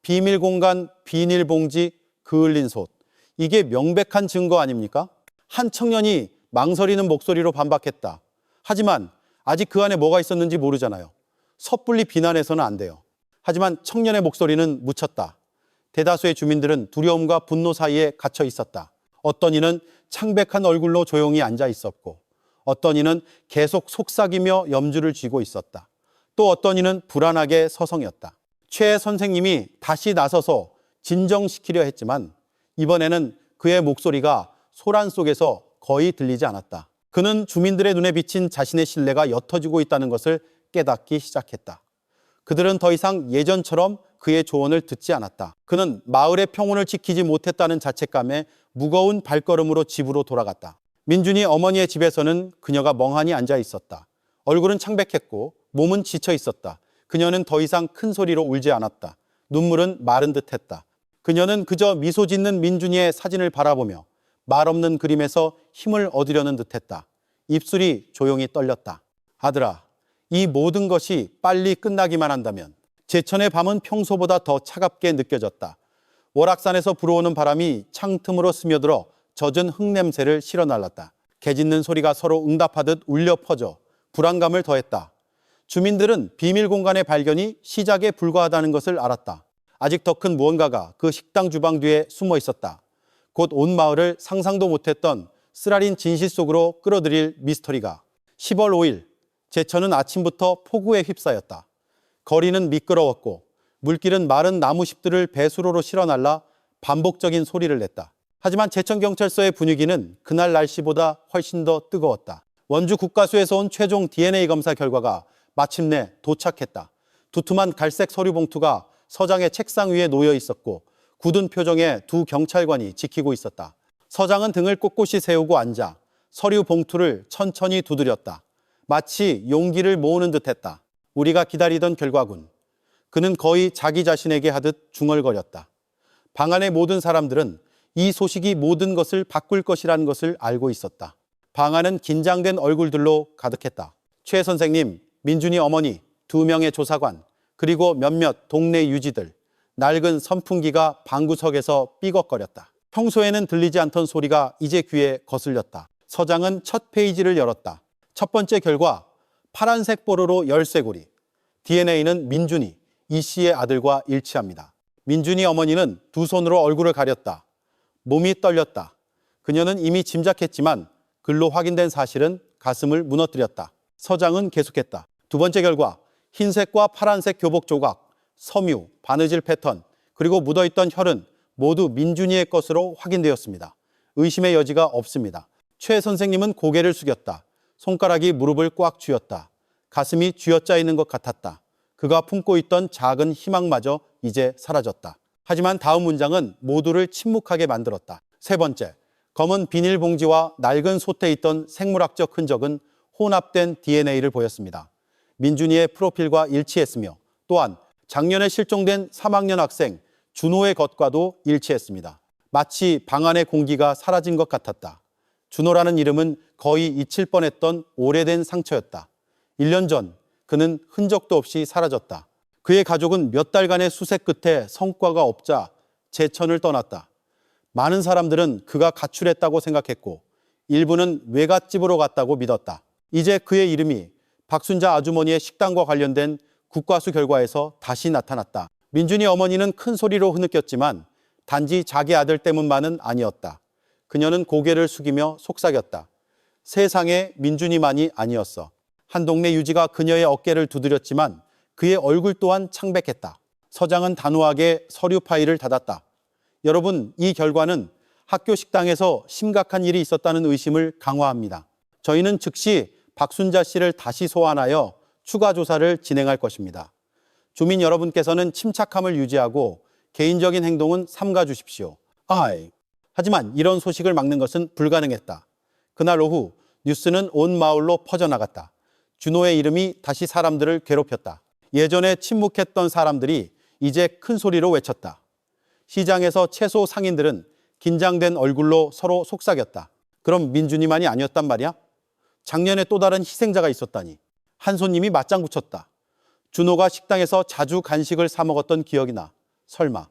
비밀 공간, 비닐봉지, 그을린 솥. 이게 명백한 증거 아닙니까? 한 청년이 망설이는 목소리로 반박했다. 하지만 아직 그 안에 뭐가 있었는지 모르잖아요. 섣불리 비난해서는 안 돼요. 하지만 청년의 목소리는 묻혔다. 대다수의 주민들은 두려움과 분노 사이에 갇혀 있었다. 어떤 이는 창백한 얼굴로 조용히 앉아 있었고, 어떤 이는 계속 속삭이며 염주를 쥐고 있었다. 또 어떤 이는 불안하게 서성였다. 최 선생님이 다시 나서서 진정시키려 했지만 이번에는 그의 목소리가 소란 속에서 거의 들리지 않았다. 그는 주민들의 눈에 비친 자신의 신뢰가 옅어지고 있다는 것을 깨닫기 시작했다. 그들은 더 이상 예전처럼 그의 조언을 듣지 않았다. 그는 마을의 평온을 지키지 못했다는 자책감에 무거운 발걸음으로 집으로 돌아갔다. 민준이 어머니의 집에서는 그녀가 멍하니 앉아 있었다. 얼굴은 창백했고 몸은 지쳐 있었다. 그녀는 더 이상 큰 소리로 울지 않았다. 눈물은 마른 듯했다. 그녀는 그저 미소 짓는 민준이의 사진을 바라보며 말없는 그림에서 힘을 얻으려는 듯했다. 입술이 조용히 떨렸다. 아들아, 이 모든 것이 빨리 끝나기만 한다면. 제천의 밤은 평소보다 더 차갑게 느껴졌다. 월악산에서 불어오는 바람이 창틈으로 스며들어 젖은 흙냄새를 실어날랐다. 개 짖는 소리가 서로 응답하듯 울려 퍼져 불안감을 더했다. 주민들은 비밀 공간의 발견이 시작에 불과하다는 것을 알았다. 아직 더 큰 무언가가 그 식당 주방 뒤에 숨어 있었다. 곧 온 마을을 상상도 못했던 쓰라린 진실 속으로 끌어들일 미스터리가. 10월 5일, 제천은 아침부터 폭우에 휩싸였다. 거리는 미끄러웠고 물길은 마른 나무십들을 배수로로 실어날라 반복적인 소리를 냈다. 하지만 제천경찰서의 분위기는 그날 날씨보다 훨씬 더 뜨거웠다. 원주 국가수에서 온 최종 DNA 검사 결과가 마침내 도착했다. 두툼한 갈색 서류 봉투가 서장의 책상 위에 놓여 있었고 굳은 표정의 두 경찰관이 지키고 있었다. 서장은 등을 꼿꼿이 세우고 앉아 서류 봉투를 천천히 두드렸다. 마치 용기를 모으는 듯했다. 우리가 기다리던 결과군. 그는 거의 자기 자신에게 하듯 중얼거렸다. 방 안의 모든 사람들은 이 소식이 모든 것을 바꿀 것이라는 것을 알고 있었다. 방 안은 긴장된 얼굴들로 가득했다. 최 선생님, 민준이 어머니, 2명의 조사관, 그리고 몇몇 동네 유지들, 낡은 선풍기가 방구석에서 삐걱거렸다. 평소에는 들리지 않던 소리가 이제 귀에 거슬렸다. 서장은 첫 페이지를 열었다. 첫 번째 결과, 파란색 뽀로로 열쇠고리. DNA는 민준이, 이 씨의 아들과 일치합니다. 민준이 어머니는 두 손으로 얼굴을 가렸다. 몸이 떨렸다. 그녀는 이미 짐작했지만 글로 확인된 사실은 가슴을 무너뜨렸다. 서장은 계속했다. 두 번째 결과, 흰색과 파란색 교복 조각, 섬유, 바느질 패턴, 그리고 묻어있던 혈은 모두 민준이의 것으로 확인되었습니다. 의심의 여지가 없습니다. 최 선생님은 고개를 숙였다. 손가락이 무릎을 꽉 쥐었다. 가슴이 쥐어짜 있는 것 같았다. 그가 품고 있던 작은 희망마저 이제 사라졌다. 하지만 다음 문장은 모두를 침묵하게 만들었다. 세 번째, 검은 비닐봉지와 낡은 솥에 있던 생물학적 흔적은 혼합된 DNA를 보였습니다. 민준이의 프로필과 일치했으며 또한 작년에 실종된 3학년 학생 준호의 것과도 일치했습니다. 마치 방 안의 공기가 사라진 것 같았다. 준호라는 이름은 거의 잊힐 뻔했던 오래된 상처였다. 1년 전 그는 흔적도 없이 사라졌다. 그의 가족은 몇 달간의 수색 끝에 성과가 없자 제천을 떠났다. 많은 사람들은 그가 가출했다고 생각했고 일부는 외갓집으로 갔다고 믿었다. 이제 그의 이름이 박순자 아주머니의 식당과 관련된 국과수 결과에서 다시 나타났다. 민준이 어머니는 큰 소리로 흐느꼈지만 단지 자기 아들 때문만은 아니었다. 그녀는 고개를 숙이며 속삭였다. 세상에 민준이만이 아니었어. 한 동네 유지가 그녀의 어깨를 두드렸지만 그의 얼굴 또한 창백했다. 서장은 단호하게 서류 파일을 닫았다. 여러분, 이 결과는 학교 식당에서 심각한 일이 있었다는 의심을 강화합니다. 저희는 즉시 박순자 씨를 다시 소환하여 추가 조사를 진행할 것입니다. 주민 여러분께서는 침착함을 유지하고 개인적인 행동은 삼가 주십시오. 하지만 이런 소식을 막는 것은 불가능했다. 그날 오후 뉴스는 온 마을로 퍼져나갔다. 준호의 이름이 다시 사람들을 괴롭혔다. 예전에 침묵했던 사람들이 이제 큰 소리로 외쳤다. 시장에서 채소 상인들은 긴장된 얼굴로 서로 속삭였다. 그럼 민준이만이 아니었단 말이야? 작년에 또 다른 희생자가 있었다니. 한 손님이 맞장구 쳤다. 준호가 식당에서 자주 간식을 사 먹었던 기억이 나. 설마.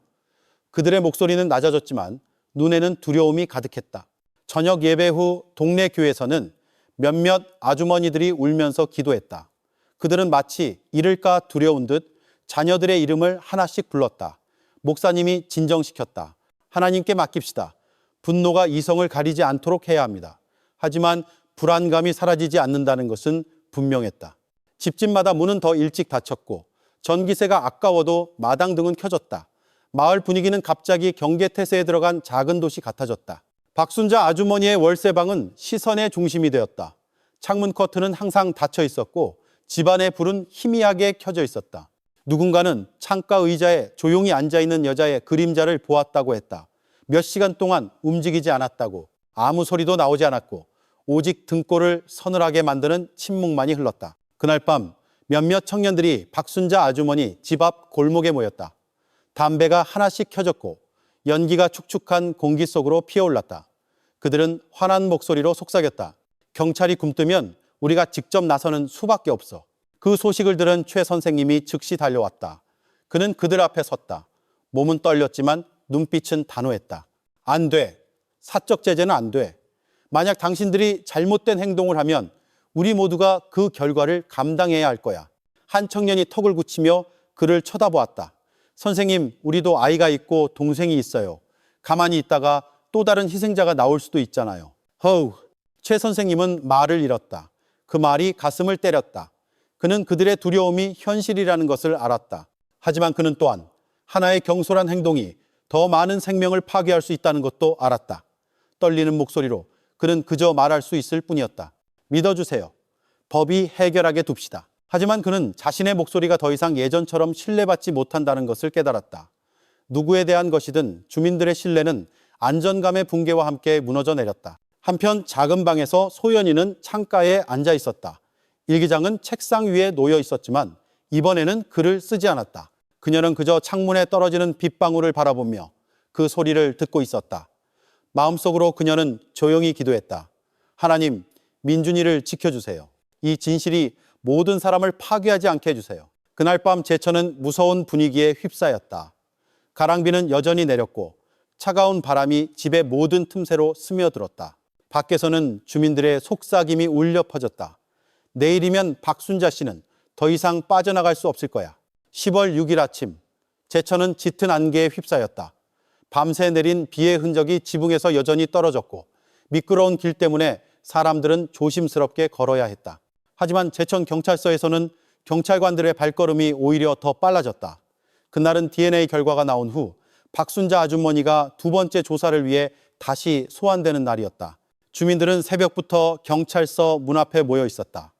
그들의 목소리는 낮아졌지만 눈에는 두려움이 가득했다. 저녁 예배 후 동네 교회에서는 몇몇 아주머니들이 울면서 기도했다. 그들은 마치 잃을까 두려운 듯 자녀들의 이름을 하나씩 불렀다. 목사님이 진정시켰다. 하나님께 맡깁시다. 분노가 이성을 가리지 않도록 해야 합니다. 하지만 불안감이 사라지지 않는다는 것은 분명했다. 집집마다 문은 더 일찍 닫혔고 전기세가 아까워도 마당등은 켜졌다. 마을 분위기는 갑자기 경계태세에 들어간 작은 도시 같아졌다. 박순자 아주머니의 월세방은 시선의 중심이 되었다. 창문 커튼은 항상 닫혀 있었고 집안의 불은 희미하게 켜져 있었다. 누군가는 창가 의자에 조용히 앉아있는 여자의 그림자를 보았다고 했다. 몇 시간 동안 움직이지 않았다고, 아무 소리도 나오지 않았고 오직 등골을 서늘하게 만드는 침묵만이 흘렀다. 그날 밤 몇몇 청년들이 박순자 아주머니 집 앞 골목에 모였다. 담배가 하나씩 켜졌고 연기가 축축한 공기 속으로 피어올랐다. 그들은 화난 목소리로 속삭였다. 경찰이 굼뜨면 우리가 직접 나서는 수밖에 없어. 그 소식을 들은 최 선생님이 즉시 달려왔다. 그는 그들 앞에 섰다. 몸은 떨렸지만 눈빛은 단호했다. 안 돼. 사적 제재는 안 돼. 만약 당신들이 잘못된 행동을 하면 우리 모두가 그 결과를 감당해야 할 거야. 한 청년이 턱을 굳히며 그를 쳐다보았다. 선생님, 우리도 아이가 있고 동생이 있어요. 가만히 있다가 또 다른 희생자가 나올 수도 있잖아요. 최 선생님은 말을 잃었다. 그 말이 가슴을 때렸다. 그는 그들의 두려움이 현실이라는 것을 알았다. 하지만 그는 또한 하나의 경솔한 행동이 더 많은 생명을 파괴할 수 있다는 것도 알았다. 떨리는 목소리로 그는 그저 말할 수 있을 뿐이었다. 믿어주세요. 법이 해결하게 둡시다. 하지만 그는 자신의 목소리가 더 이상 예전처럼 신뢰받지 못한다는 것을 깨달았다. 누구에 대한 것이든 주민들의 신뢰는 안전감의 붕괴와 함께 무너져 내렸다. 한편 작은 방에서 소연이는 창가에 앉아 있었다. 일기장은 책상 위에 놓여 있었지만 이번에는 글을 쓰지 않았다. 그녀는 그저 창문에 떨어지는 빗방울을 바라보며 그 소리를 듣고 있었다. 마음속으로 그녀는 조용히 기도했다. 하나님, 민준이를 지켜주세요. 이 진실이 모든 사람을 파괴하지 않게 해주세요. 그날 밤 제천은 무서운 분위기에 휩싸였다. 가랑비는 여전히 내렸고 차가운 바람이 집의 모든 틈새로 스며들었다. 밖에서는 주민들의 속삭임이 울려 퍼졌다. 내일이면 박순자 씨는 더 이상 빠져나갈 수 없을 거야. 10월 6일 아침, 제천은 짙은 안개에 휩싸였다. 밤새 내린 비의 흔적이 지붕에서 여전히 떨어졌고 미끄러운 길 때문에 사람들은 조심스럽게 걸어야 했다. 하지만 제천 경찰서에서는 경찰관들의 발걸음이 오히려 더 빨라졌다. 그날은 DNA 결과가 나온 후 박순자 아주머니가 두 번째 조사를 위해 다시 소환되는 날이었다. 주민들은 새벽부터 경찰서 문 앞에 모여 있었다.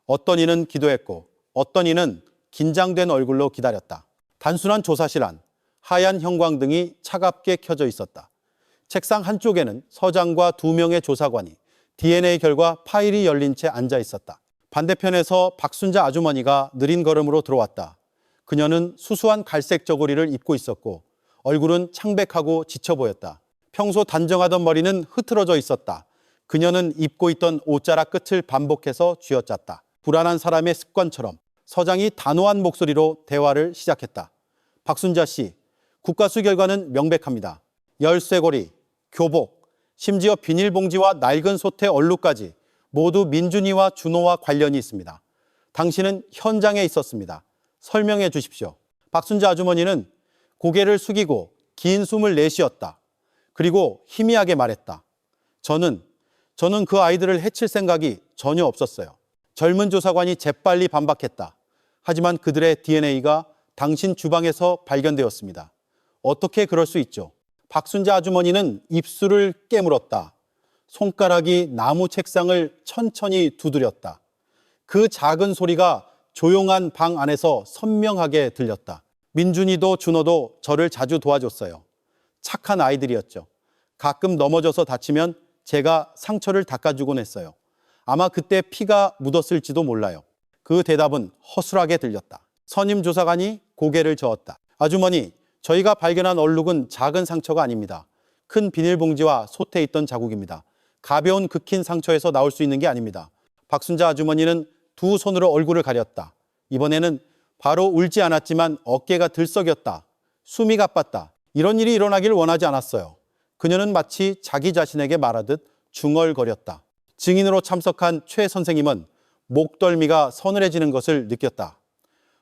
어떤 이는 기도했고 어떤 이는 긴장된 얼굴로 기다렸다. 단순한 조사실 안, 하얀 형광등이 차갑게 켜져 있었다. 책상 한쪽에는 서장과 2명의 조사관이 DNA 결과 파일이 열린 채 앉아 있었다. 반대편에서 박순자 아주머니가 느린 걸음으로 들어왔다. 그녀는 수수한 갈색 저고리를 입고 있었고 얼굴은 창백하고 지쳐 보였다. 평소 단정하던 머리는 흐트러져 있었다. 그녀는 입고 있던 옷자락 끝을 반복해서 쥐어짰다. 불안한 사람의 습관처럼 서장이 단호한 목소리로 대화를 시작했다. 박순자 씨, 국가수 결과는 명백합니다. 열쇠고리, 교복, 심지어 비닐봉지와 낡은 솥의 얼룩까지 모두 민준이와 준호와 관련이 있습니다. 당신은 현장에 있었습니다. 설명해 주십시오. 박순자 아주머니는 고개를 숙이고 긴 숨을 내쉬었다. 그리고 희미하게 말했다. 저는 그 아이들을 해칠 생각이 전혀 없었어요. 젊은 조사관이 재빨리 반박했다. 하지만 그들의 DNA가 당신 주방에서 발견되었습니다. 어떻게 그럴 수 있죠? 박순자 아주머니는 입술을 깨물었다. 손가락이 나무 책상을 천천히 두드렸다. 그 작은 소리가 조용한 방 안에서 선명하게 들렸다. 민준이도 준호도 저를 자주 도와줬어요. 착한 아이들이었죠. 가끔 넘어져서 다치면 제가 상처를 닦아주곤 했어요. 아마 그때 피가 묻었을지도 몰라요. 그 대답은 허술하게 들렸다. 선임 조사관이 고개를 저었다. 아주머니, 저희가 발견한 얼룩은 작은 상처가 아닙니다. 큰 비닐봉지와 솥에 있던 자국입니다. 가벼운 극힌 상처에서 나올 수 있는 게 아닙니다. 박순자 아주머니는 두 손으로 얼굴을 가렸다. 이번에는 바로 울지 않았지만 어깨가 들썩였다. 숨이 가빴다. 이런 일이 일어나길 원하지 않았어요. 그녀는 마치 자기 자신에게 말하듯 중얼거렸다. 증인으로 참석한 최 선생님은 목덜미가 서늘해지는 것을 느꼈다.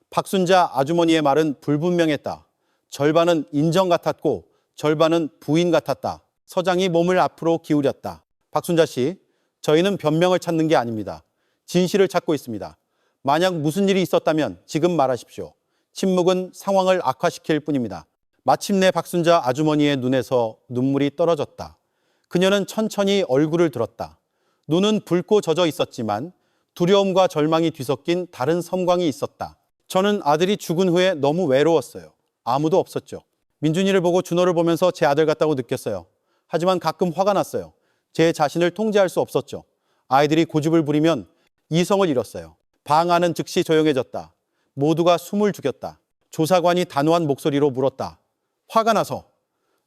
박순자 아주머니의 말은 불분명했다. 절반은 인정 같았고 절반은 부인 같았다. 서장이 몸을 앞으로 기울였다. 박순자 씨, 저희는 변명을 찾는 게 아닙니다. 진실을 찾고 있습니다. 만약 무슨 일이 있었다면 지금 말하십시오. 침묵은 상황을 악화시킬 뿐입니다. 마침내 박순자 아주머니의 눈에서 눈물이 떨어졌다. 그녀는 천천히 얼굴을 들었다. 눈은 붉고 젖어 있었지만 두려움과 절망이 뒤섞인 다른 섬광이 있었다. 저는 아들이 죽은 후에 너무 외로웠어요. 아무도 없었죠. 민준이를 보고 준호를 보면서 제 아들 같다고 느꼈어요. 하지만 가끔 화가 났어요. 제 자신을 통제할 수 없었죠. 아이들이 고집을 부리면 이성을 잃었어요. 방 안은 즉시 조용해졌다. 모두가 숨을 죽였다. 조사관이 단호한 목소리로 물었다. 화가 나서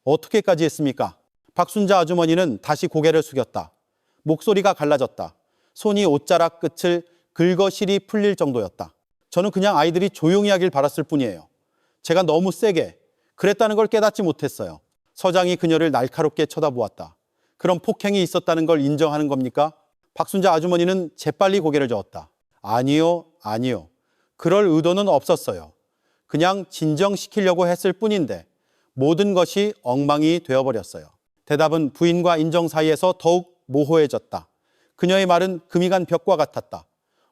어떻게까지 했습니까? 박순자 아주머니는 다시 고개를 숙였다. 목소리가 갈라졌다. 손이 옷자락 끝을 긁어 실이 풀릴 정도였다. 저는 그냥 아이들이 조용히 하길 바랐을 뿐이에요. 제가 너무 세게 그랬다는 걸 깨닫지 못했어요. 서장이 그녀를 날카롭게 쳐다보았다. 그럼 폭행이 있었다는 걸 인정하는 겁니까? 박순자 아주머니는 재빨리 고개를 저었다. 아니요, 아니요. 그럴 의도는 없었어요. 그냥 진정시키려고 했을 뿐인데 모든 것이 엉망이 되어버렸어요. 대답은 부인과 인정 사이에서 더욱 모호해졌다. 그녀의 말은 금이 간 벽과 같았다.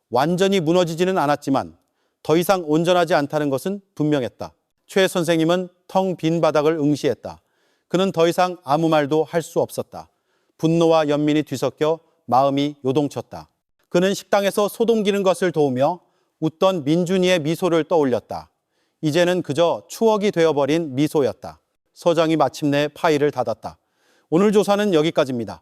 완전히 무너지지는 않았지만 더 이상 온전하지 않다는 것은 분명했다. 최 선생님은 텅 빈 바닥을 응시했다. 그는 더 이상 아무 말도 할 수 없었다. 분노와 연민이 뒤섞여 마음이 요동쳤다. 그는 식당에서 소동기는 것을 도우며 웃던 민준이의 미소를 떠올렸다. 이제는 그저 추억이 되어버린 미소였다. 서장이 마침내 파일을 닫았다. 오늘 조사는 여기까지입니다.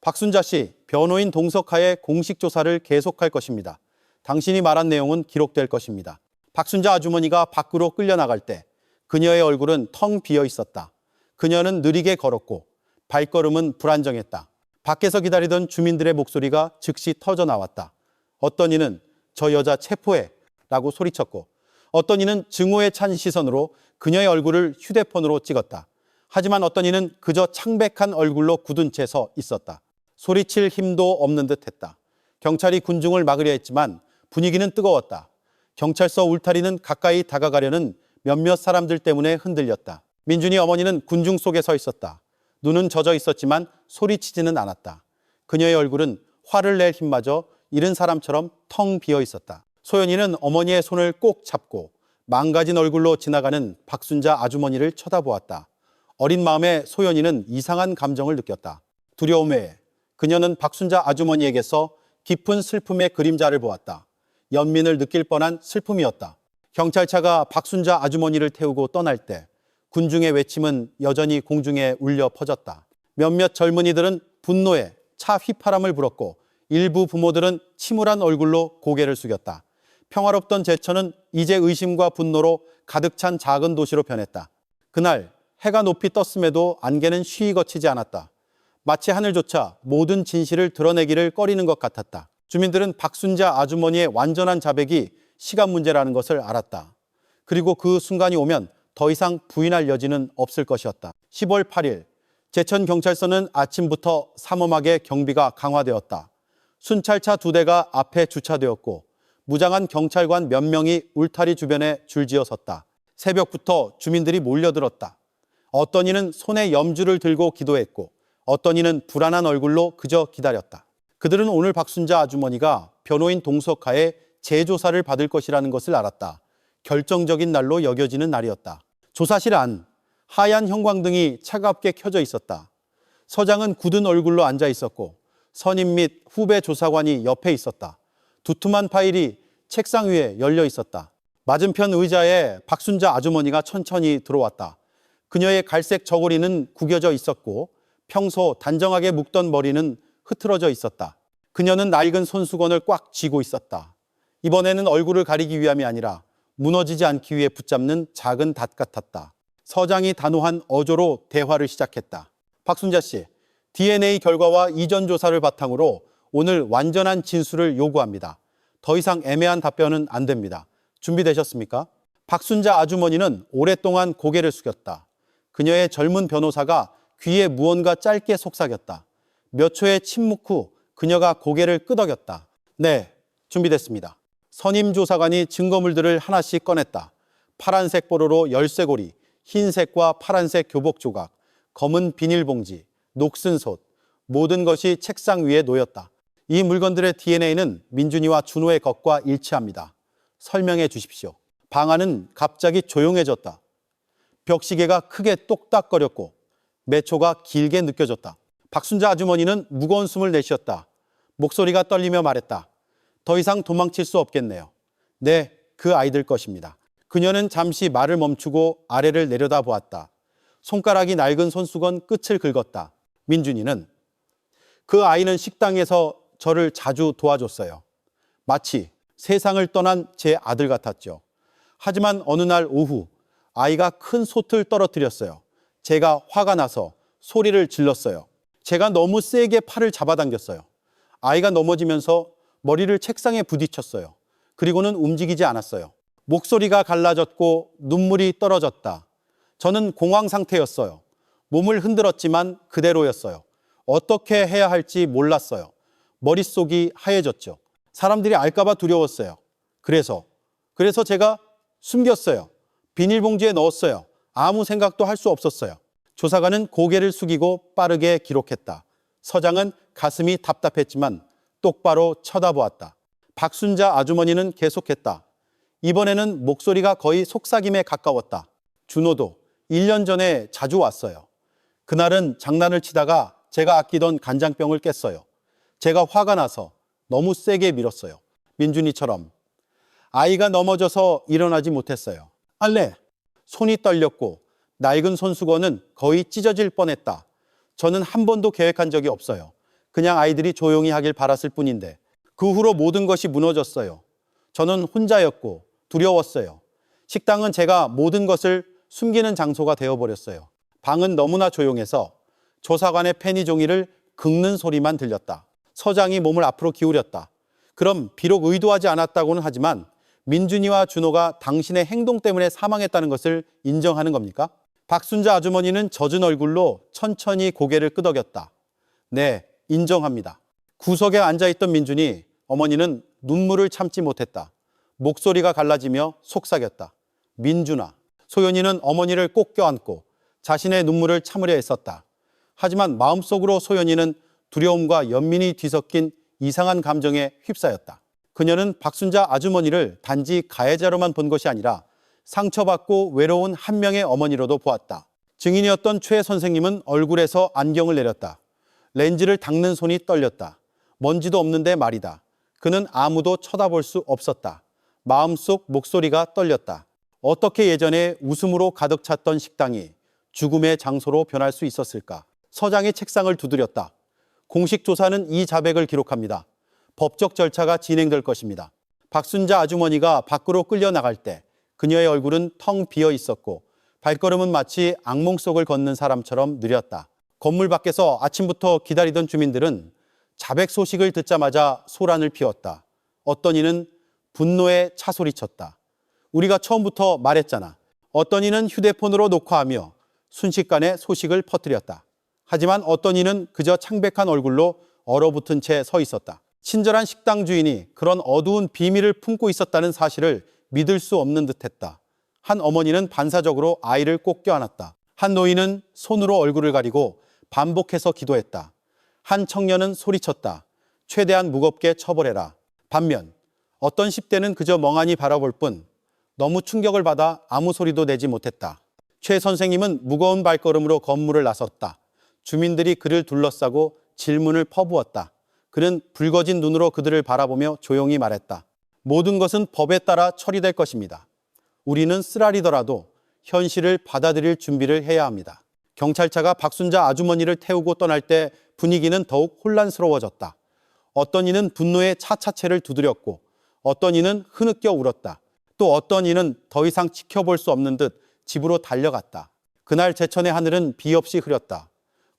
박순자 씨, 변호인 동석하에 공식 조사를 계속할 것입니다. 당신이 말한 내용은 기록될 것입니다. 박순자 아주머니가 밖으로 끌려나갈 때 그녀의 얼굴은 텅 비어 있었다. 그녀는 느리게 걸었고 발걸음은 불안정했다. 밖에서 기다리던 주민들의 목소리가 즉시 터져 나왔다. 어떤 이는 저 여자 체포해 라고 소리쳤고 어떤 이는 증오에 찬 시선으로 그녀의 얼굴을 휴대폰으로 찍었다. 하지만 어떤 이는 그저 창백한 얼굴로 굳은 채 서 있었다. 소리칠 힘도 없는 듯 했다. 경찰이 군중을 막으려 했지만 분위기는 뜨거웠다. 경찰서 울타리는 가까이 다가가려는 몇몇 사람들 때문에 흔들렸다. 민준이 어머니는 군중 속에 서 있었다. 눈은 젖어 있었지만 소리치지는 않았다. 그녀의 얼굴은 화를 낼 힘마저 잃은 사람처럼 텅 비어 있었다. 소연이는 어머니의 손을 꼭 잡고 망가진 얼굴로 지나가는 박순자 아주머니를 쳐다보았다. 어린 마음에 소연이는 이상한 감정을 느꼈다. 두려움 외에 그녀는 박순자 아주머니에게서 깊은 슬픔의 그림자를 보았다. 연민을 느낄 뻔한 슬픔이었다. 경찰차가 박순자 아주머니를 태우고 떠날 때 군중의 외침은 여전히 공중에 울려 퍼졌다. 몇몇 젊은이들은 분노에 차 휘파람을 불었고 일부 부모들은 침울한 얼굴로 고개를 숙였다. 평화롭던 제천은 이제 의심과 분노로 가득 찬 작은 도시로 변했다. 그날 해가 높이 떴음에도 안개는 쉬이 거치지 않았다. 마치 하늘조차 모든 진실을 드러내기를 꺼리는 것 같았다. 주민들은 박순자 아주머니의 완전한 자백이 시간 문제라는 것을 알았다. 그리고 그 순간이 오면 더 이상 부인할 여지는 없을 것이었다. 10월 8일 제천경찰서는 아침부터 삼엄하게 경비가 강화되었다. 순찰차 2대가 앞에 주차되었고 무장한 경찰관 몇 명이 울타리 주변에 줄지어 섰다. 새벽부터 주민들이 몰려들었다. 어떤 이는 손에 염주를 들고 기도했고 어떤 이는 불안한 얼굴로 그저 기다렸다. 그들은 오늘 박순자 아주머니가 변호인 동석하에 재조사를 받을 것이라는 것을 알았다. 결정적인 날로 여겨지는 날이었다. 조사실 안, 하얀 형광등이 차갑게 켜져 있었다. 서장은 굳은 얼굴로 앉아 있었고 선임 및 후배 조사관이 옆에 있었다. 두툼한 파일이 책상 위에 열려 있었다. 맞은편 의자에 박순자 아주머니가 천천히 들어왔다. 그녀의 갈색 저고리는 구겨져 있었고 평소 단정하게 묶던 머리는 흐트러져 있었다. 그녀는 낡은 손수건을 꽉 쥐고 있었다. 이번에는 얼굴을 가리기 위함이 아니라 무너지지 않기 위해 붙잡는 작은 닷 같았다. 서장이 단호한 어조로 대화를 시작했다. 박순자 씨, DNA 결과와 이전 조사를 바탕으로 오늘 완전한 진술을 요구합니다. 더 이상 애매한 답변은 안 됩니다. 준비되셨습니까? 박순자 아주머니는 오랫동안 고개를 숙였다. 그녀의 젊은 변호사가 귀에 무언가 짧게 속삭였다. 몇 초의 침묵 후 그녀가 고개를 끄덕였다. 네, 준비됐습니다. 선임 조사관이 증거물들을 하나씩 꺼냈다. 파란색 뽀로로 열쇠고리, 흰색과 파란색 교복 조각, 검은 비닐봉지, 녹슨 솥, 모든 것이 책상 위에 놓였다. 이 물건들의 DNA는 민준이와 준호의 것과 일치합니다. 설명해 주십시오. 방 안은 갑자기 조용해졌다. 벽시계가 크게 똑딱거렸고 매초가 길게 느껴졌다. 박순자 아주머니는 무거운 숨을 내쉬었다. 목소리가 떨리며 말했다. 더 이상 도망칠 수 없겠네요. 네, 그 아이들 것입니다. 그녀는 잠시 말을 멈추고 아래를 내려다보았다. 손가락이 낡은 손수건 끝을 긁었다. 민준이는 그 아이는 식당에서 저를 자주 도와줬어요. 마치 세상을 떠난 제 아들 같았죠. 하지만 어느 날 오후 아이가 큰 솥을 떨어뜨렸어요. 제가 화가 나서 소리를 질렀어요. 제가 너무 세게 팔을 잡아당겼어요. 아이가 넘어지면서 머리를 책상에 부딪혔어요. 그리고는 움직이지 않았어요. 목소리가 갈라졌고 눈물이 떨어졌다. 저는 공황 상태였어요. 몸을 흔들었지만 그대로였어요. 어떻게 해야 할지 몰랐어요. 머릿속이 하얘졌죠. 사람들이 알까봐 두려웠어요. 그래서 제가 숨겼어요. 비닐봉지에 넣었어요. 아무 생각도 할 수 없었어요. 조사관은 고개를 숙이고 빠르게 기록했다. 서장은 가슴이 답답했지만 똑바로 쳐다보았다. 박순자 아주머니는 계속했다. 이번에는 목소리가 거의 속삭임에 가까웠다. 준호도 1년 전에 자주 왔어요. 그날은 장난을 치다가 제가 아끼던 간장병을 깼어요. 제가 화가 나서 너무 세게 밀었어요. 민준이처럼. 아이가 넘어져서 일어나지 못했어요. 알레, 손이 떨렸고 낡은 손수건은 거의 찢어질 뻔했다. 저는 한 번도 계획한 적이 없어요. 그냥 아이들이 조용히 하길 바랐을 뿐인데 그 후로 모든 것이 무너졌어요. 저는 혼자였고 두려웠어요. 식당은 제가 모든 것을 숨기는 장소가 되어버렸어요. 방은 너무나 조용해서 조사관의 페니 종이를 긁는 소리만 들렸다. 서장이 몸을 앞으로 기울였다. 그럼 비록 의도하지 않았다고는 하지만 민준이와 준호가 당신의 행동 때문에 사망했다는 것을 인정하는 겁니까? 박순자 아주머니는 젖은 얼굴로 천천히 고개를 끄덕였다. 네, 인정합니다. 구석에 앉아있던 민준이 어머니는 눈물을 참지 못했다. 목소리가 갈라지며 속삭였다. 민준아. 소연이는 어머니를 꼭 껴안고 자신의 눈물을 참으려 애썼다. 하지만 마음속으로 소연이는 두려움과 연민이 뒤섞인 이상한 감정에 휩싸였다. 그녀는 박순자 아주머니를 단지 가해자로만 본 것이 아니라 상처받고 외로운 한 명의 어머니로도 보았다. 증인이었던 최 선생님은 얼굴에서 안경을 내렸다. 렌즈를 닦는 손이 떨렸다. 먼지도 없는데 말이다. 그는 아무도 쳐다볼 수 없었다. 마음속 목소리가 떨렸다. 어떻게 예전에 웃음으로 가득 찼던 식당이 죽음의 장소로 변할 수 있었을까? 서장이 책상을 두드렸다. 공식 조사는 이 자백을 기록합니다. 법적 절차가 진행될 것입니다. 박순자 아주머니가 밖으로 끌려나갈 때 그녀의 얼굴은 텅 비어 있었고 발걸음은 마치 악몽 속을 걷는 사람처럼 느렸다. 건물 밖에서 아침부터 기다리던 주민들은 자백 소식을 듣자마자 소란을 피웠다. 어떤 이는 분노에 차소리쳤다. 우리가 처음부터 말했잖아. 어떤 이는 휴대폰으로 녹화하며 순식간에 소식을 퍼뜨렸다. 하지만 어떤 이는 그저 창백한 얼굴로 얼어붙은 채 서 있었다. 친절한 식당 주인이 그런 어두운 비밀을 품고 있었다는 사실을 믿을 수 없는 듯했다. 한 어머니는 반사적으로 아이를 꼭 껴안았다. 한 노인은 손으로 얼굴을 가리고 반복해서 기도했다. 한 청년은 소리쳤다. 최대한 무겁게 처벌해라. 반면 어떤 10대는 그저 멍하니 바라볼 뿐 너무 충격을 받아 아무 소리도 내지 못했다. 최 선생님은 무거운 발걸음으로 건물을 나섰다. 주민들이 그를 둘러싸고 질문을 퍼부었다. 그는 붉어진 눈으로 그들을 바라보며 조용히 말했다. 모든 것은 법에 따라 처리될 것입니다. 우리는 쓰라리더라도 현실을 받아들일 준비를 해야 합니다. 경찰차가 박순자 아주머니를 태우고 떠날 때 분위기는 더욱 혼란스러워졌다. 어떤 이는 분노에 차차채를 두드렸고 어떤 이는 흐느껴 울었다. 또 어떤 이는 더 이상 지켜볼 수 없는 듯 집으로 달려갔다. 그날 제천의 하늘은 비 없이 흐렸다.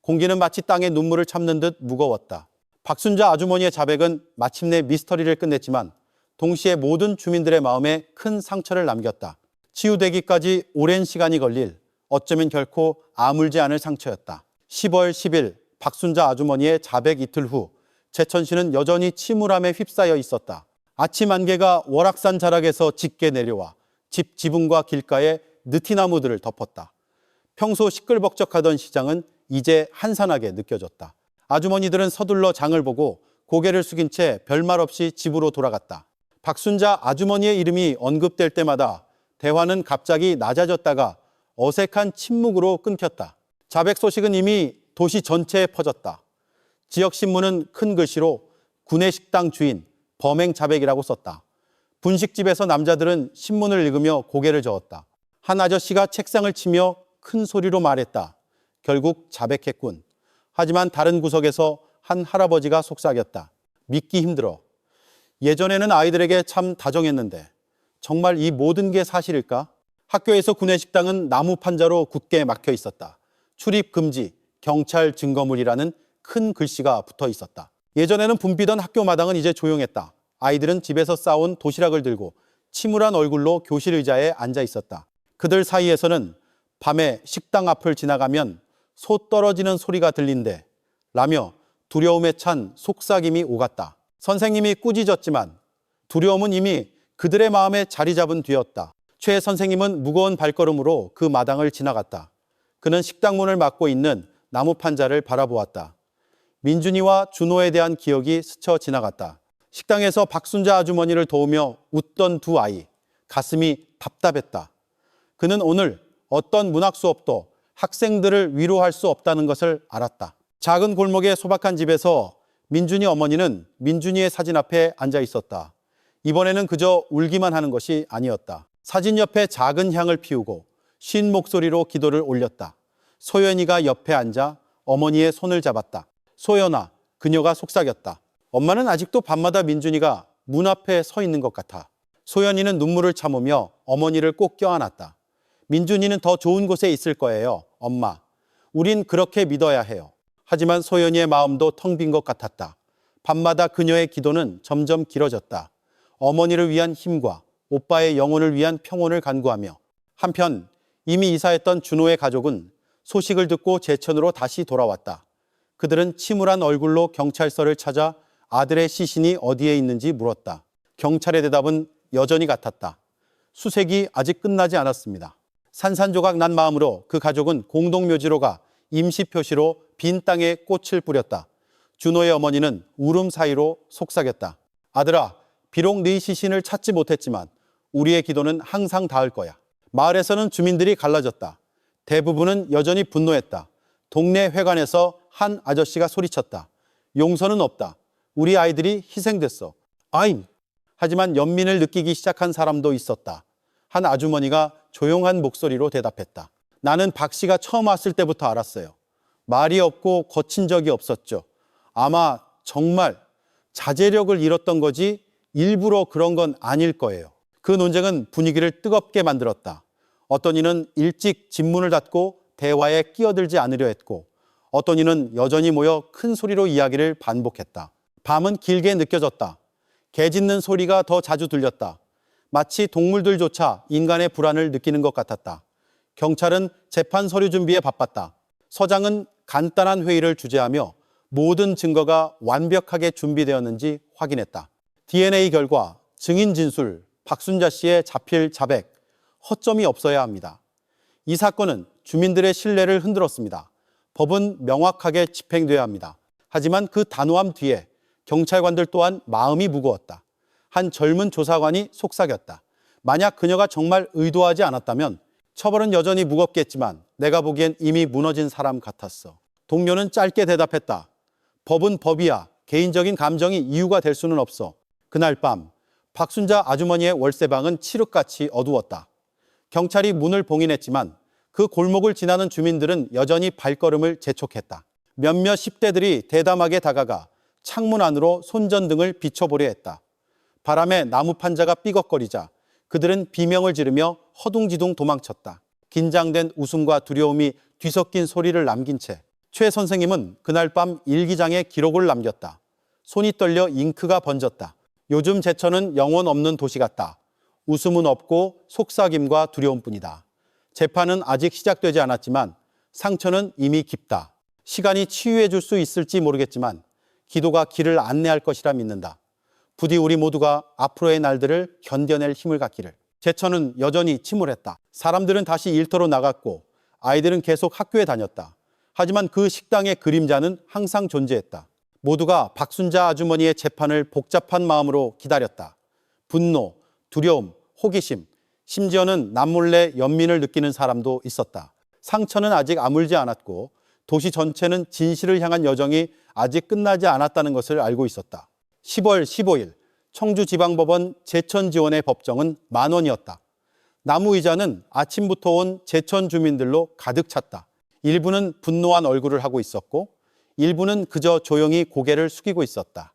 공기는 마치 땅에 눈물을 참는 듯 무거웠다. 박순자 아주머니의 자백은 마침내 미스터리를 끝냈지만 동시에 모든 주민들의 마음에 큰 상처를 남겼다. 치유되기까지 오랜 시간이 걸릴, 어쩌면 결코 아물지 않을 상처였다. 10월 10일 박순자 아주머니의 자백 이틀 후 제천시는 여전히 침울함에 휩싸여 있었다. 아침 안개가 월악산 자락에서 짙게 내려와 집 지붕과 길가에 느티나무들을 덮었다. 평소 시끌벅적하던 시장은 이제 한산하게 느껴졌다. 아주머니들은 서둘러 장을 보고 고개를 숙인 채 별말 없이 집으로 돌아갔다. 박순자 아주머니의 이름이 언급될 때마다 대화는 갑자기 낮아졌다가 어색한 침묵으로 끊겼다. 자백 소식은 이미 도시 전체에 퍼졌다. 지역신문은 큰 글씨로 구내식당 주인 범행 자백이라고 썼다. 분식집에서 남자들은 신문을 읽으며 고개를 저었다. 한 아저씨가 책상을 치며 큰 소리로 말했다. 결국 자백했군. 하지만 다른 구석에서 한 할아버지가 속삭였다. 믿기 힘들어. 예전에는 아이들에게 참 다정했는데 정말 이 모든 게 사실일까? 학교에서 구내식당은 나무 판자로 굳게 막혀 있었다. 출입 금지, 경찰 증거물이라는 큰 글씨가 붙어 있었다. 예전에는 붐비던 학교 마당은 이제 조용했다. 아이들은 집에서 싸온 도시락을 들고 침울한 얼굴로 교실 의자에 앉아 있었다. 그들 사이에서는 밤에 식당 앞을 지나가면 소 떨어지는 소리가 들린대 라며 두려움에 찬 속삭임이 오갔다. 선생님이 꾸짖었지만 두려움은 이미 그들의 마음에 자리 잡은 뒤였다. 최 선생님은 무거운 발걸음으로 그 마당을 지나갔다. 그는 식당 문을 막고 있는 나무 판자를 바라보았다. 민준이와 준호에 대한 기억이 스쳐 지나갔다. 식당에서 박순자 아주머니를 도우며 웃던 두 아이, 가슴이 답답했다. 그는 오늘 어떤 문학 수업도 학생들을 위로할 수 없다는 것을 알았다. 작은 골목의 소박한 집에서 민준이 어머니는 민준이의 사진 앞에 앉아 있었다. 이번에는 그저 울기만 하는 것이 아니었다. 사진 옆에 작은 향을 피우고 쉰 목소리로 기도를 올렸다. 소연이가 옆에 앉아 어머니의 손을 잡았다. 소연아, 그녀가 속삭였다. 엄마는 아직도 밤마다 민준이가 문 앞에 서 있는 것 같아. 소연이는 눈물을 참으며 어머니를 꼭 껴안았다. 민준이는 더 좋은 곳에 있을 거예요, 엄마. 우린 그렇게 믿어야 해요. 하지만 소연이의 마음도 텅 빈 것 같았다. 밤마다 그녀의 기도는 점점 길어졌다. 어머니를 위한 힘과 오빠의 영혼을 위한 평온을 간구하며 한편 이미 이사했던 준호의 가족은 소식을 듣고 제천으로 다시 돌아왔다. 그들은 침울한 얼굴로 경찰서를 찾아 아들의 시신이 어디에 있는지 물었다. 경찰의 대답은 여전히 같았다. 수색이 아직 끝나지 않았습니다. 산산조각 난 마음으로 그 가족은 공동묘지로 가 임시 표시로 빈 땅에 꽃을 뿌렸다. 준호의 어머니는 울음 사이로 속삭였다. 아들아, 비록 네 시신을 찾지 못했지만 우리의 기도는 항상 닿을 거야. 마을에서는 주민들이 갈라졌다. 대부분은 여전히 분노했다. 동네 회관에서 한 아저씨가 소리쳤다. 용서는 없다. 우리 아이들이 희생됐어. 아임. 하지만 연민을 느끼기 시작한 사람도 있었다. 한 아주머니가 조용한 목소리로 대답했다. 나는 박 씨가 처음 왔을 때부터 알았어요. 말이 없고 거친 적이 없었죠. 아마 정말 자제력을 잃었던 거지 일부러 그런 건 아닐 거예요. 그 논쟁은 분위기를 뜨겁게 만들었다. 어떤 이는 일찍 집문을 닫고 대화에 끼어들지 않으려 했고 어떤 이는 여전히 모여 큰 소리로 이야기를 반복했다. 밤은 길게 느껴졌다. 개 짖는 소리가 더 자주 들렸다. 마치 동물들조차 인간의 불안을 느끼는 것 같았다. 경찰은 재판 서류 준비에 바빴다. 서장은 간단한 회의를 주재하며 모든 증거가 완벽하게 준비되었는지 확인했다. DNA 결과, 증인 진술, 박순자 씨의 자필 자백, 허점이 없어야 합니다. 이 사건은 주민들의 신뢰를 흔들었습니다. 법은 명확하게 집행돼야 합니다. 하지만 그 단호함 뒤에 경찰관들 또한 마음이 무거웠다. 한 젊은 조사관이 속삭였다. 만약 그녀가 정말 의도하지 않았다면 처벌은 여전히 무겁겠지만 내가 보기엔 이미 무너진 사람 같았어. 동료는 짧게 대답했다. 법은 법이야. 개인적인 감정이 이유가 될 수는 없어. 그날 밤 박순자 아주머니의 월세방은 칠흑같이 어두웠다. 경찰이 문을 봉인했지만 그 골목을 지나는 주민들은 여전히 발걸음을 재촉했다. 몇몇 10대들이 대담하게 다가가 창문 안으로 손전등을 비춰보려 했다. 바람에 나무 판자가 삐걱거리자 그들은 비명을 지르며 허둥지둥 도망쳤다. 긴장된 웃음과 두려움이 뒤섞인 소리를 남긴 채 최 선생님은 그날 밤 일기장에 기록을 남겼다. 손이 떨려 잉크가 번졌다. 요즘 제천은 영혼 없는 도시 같다. 웃음은 없고 속삭임과 두려움뿐이다. 재판은 아직 시작되지 않았지만 상처는 이미 깊다. 시간이 치유해 줄 수 있을지 모르겠지만 기도가 길을 안내할 것이라 믿는다. 부디 우리 모두가 앞으로의 날들을 견뎌낼 힘을 갖기를. 제천은 여전히 침울했다. 사람들은 다시 일터로 나갔고 아이들은 계속 학교에 다녔다. 하지만 그 식당의 그림자는 항상 존재했다. 모두가 박순자 아주머니의 재판을 복잡한 마음으로 기다렸다. 분노, 두려움, 호기심, 심지어는 남몰래 연민을 느끼는 사람도 있었다. 상처는 아직 아물지 않았고 도시 전체는 진실을 향한 여정이 아직 끝나지 않았다는 것을 알고 있었다. 10월 15일 청주지방법원 제천지원의 법정은 10,000원이었다. 나무의자는 아침부터 온 제천 주민들로 가득 찼다. 일부는 분노한 얼굴을 하고 있었고 일부는 그저 조용히 고개를 숙이고 있었다.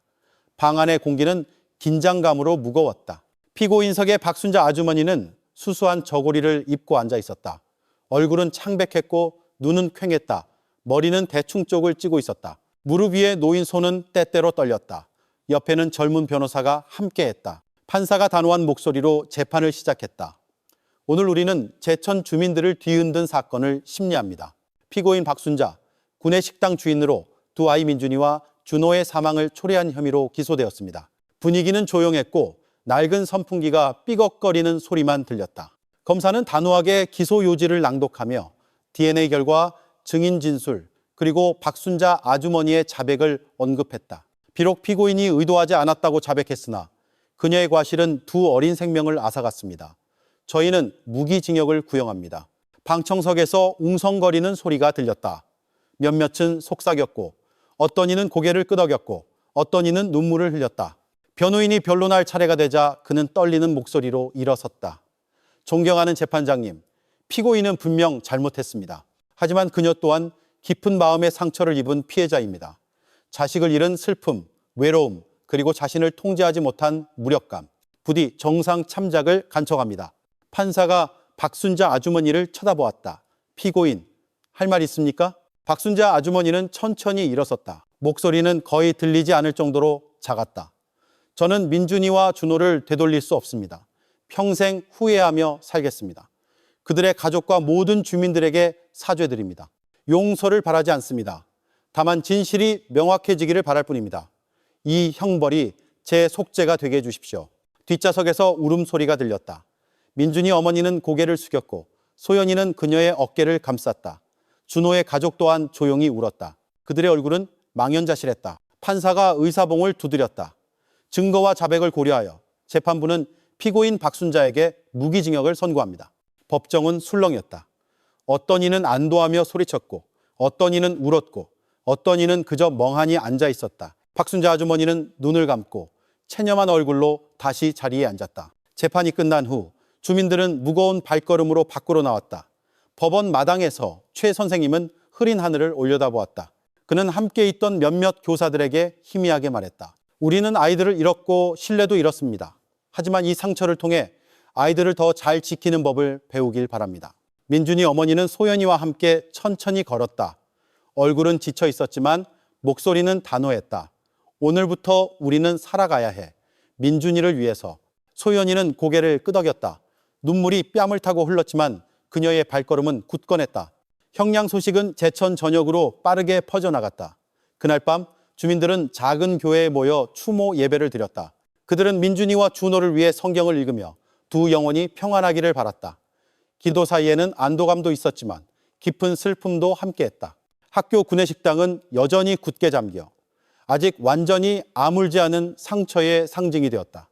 방 안의 공기는 긴장감으로 무거웠다. 피고인석의 박순자 아주머니는 수수한 저고리를 입고 앉아 있었다. 얼굴은 창백했고 눈은 퀭했다. 머리는 대충 쪽을 찌고 있었다. 무릎 위에 놓인 손은 때때로 떨렸다. 옆에는 젊은 변호사가 함께했다. 판사가 단호한 목소리로 재판을 시작했다. 오늘 우리는 제천 주민들을 뒤흔든 사건을 심리합니다. 피고인 박순자, 구내식당 주인으로 두 아이 민준이와 준호의 사망을 초래한 혐의로 기소되었습니다. 분위기는 조용했고 낡은 선풍기가 삐걱거리는 소리만 들렸다. 검사는 단호하게 기소 요지를 낭독하며 DNA 결과, 증인 진술, 그리고 박순자 아주머니의 자백을 언급했다. 비록 피고인이 의도하지 않았다고 자백했으나 그녀의 과실은 두 어린 생명을 앗아갔습니다. 저희는 무기징역을 구형합니다. 방청석에서 웅성거리는 소리가 들렸다. 몇몇은 속삭였고 어떤 이는 고개를 끄덕였고 어떤 이는 눈물을 흘렸다. 변호인이 변론할 차례가 되자 그는 떨리는 목소리로 일어섰다. 존경하는 재판장님, 피고인은 분명 잘못했습니다. 하지만 그녀 또한 깊은 마음의 상처를 입은 피해자입니다. 자식을 잃은 슬픔, 외로움, 그리고 자신을 통제하지 못한 무력감, 부디 정상 참작을 간청합니다. 판사가 박순자 아주머니를 쳐다보았다. 피고인, 할 말 있습니까? 박순자 아주머니는 천천히 일어섰다. 목소리는 거의 들리지 않을 정도로 작았다. 저는 민준이와 준호를 되돌릴 수 없습니다. 평생 후회하며 살겠습니다. 그들의 가족과 모든 주민들에게 사죄드립니다. 용서를 바라지 않습니다. 다만 진실이 명확해지기를 바랄 뿐입니다. 이 형벌이 제 속죄가 되게 해주십시오. 뒷좌석에서 울음소리가 들렸다. 민준이 어머니는 고개를 숙였고 소연이는 그녀의 어깨를 감쌌다. 준호의 가족 또한 조용히 울었다. 그들의 얼굴은 망연자실했다. 판사가 의사봉을 두드렸다. 증거와 자백을 고려하여 재판부는 피고인 박순자에게 무기징역을 선고합니다. 법정은 술렁이었다. 어떤 이는 안도하며 소리쳤고 어떤 이는 울었고 어떤 이는 그저 멍하니 앉아 있었다. 박순자 아주머니는 눈을 감고 체념한 얼굴로 다시 자리에 앉았다. 재판이 끝난 후 주민들은 무거운 발걸음으로 밖으로 나왔다. 법원 마당에서 최 선생님은 흐린 하늘을 올려다보았다. 그는 함께 있던 몇몇 교사들에게 희미하게 말했다. 우리는 아이들을 잃었고 신뢰도 잃었습니다. 하지만 이 상처를 통해 아이들을 더 잘 지키는 법을 배우길 바랍니다. 민준이 어머니는 소연이와 함께 천천히 걸었다. 얼굴은 지쳐 있었지만 목소리는 단호했다. 오늘부터 우리는 살아가야 해. 민준이를 위해서. 소연이는 고개를 끄덕였다. 눈물이 뺨을 타고 흘렀지만 그녀의 발걸음은 굳건했다. 형량 소식은 제천 전역으로 빠르게 퍼져나갔다. 그날 밤 주민들은 작은 교회에 모여 추모 예배를 드렸다. 그들은 민준이와 준호를 위해 성경을 읽으며 두 영혼이 평안하기를 바랐다. 기도 사이에는 안도감도 있었지만 깊은 슬픔도 함께했다. 학교 구내식당은 여전히 굳게 잠겨 아직 완전히 아물지 않은 상처의 상징이 되었다.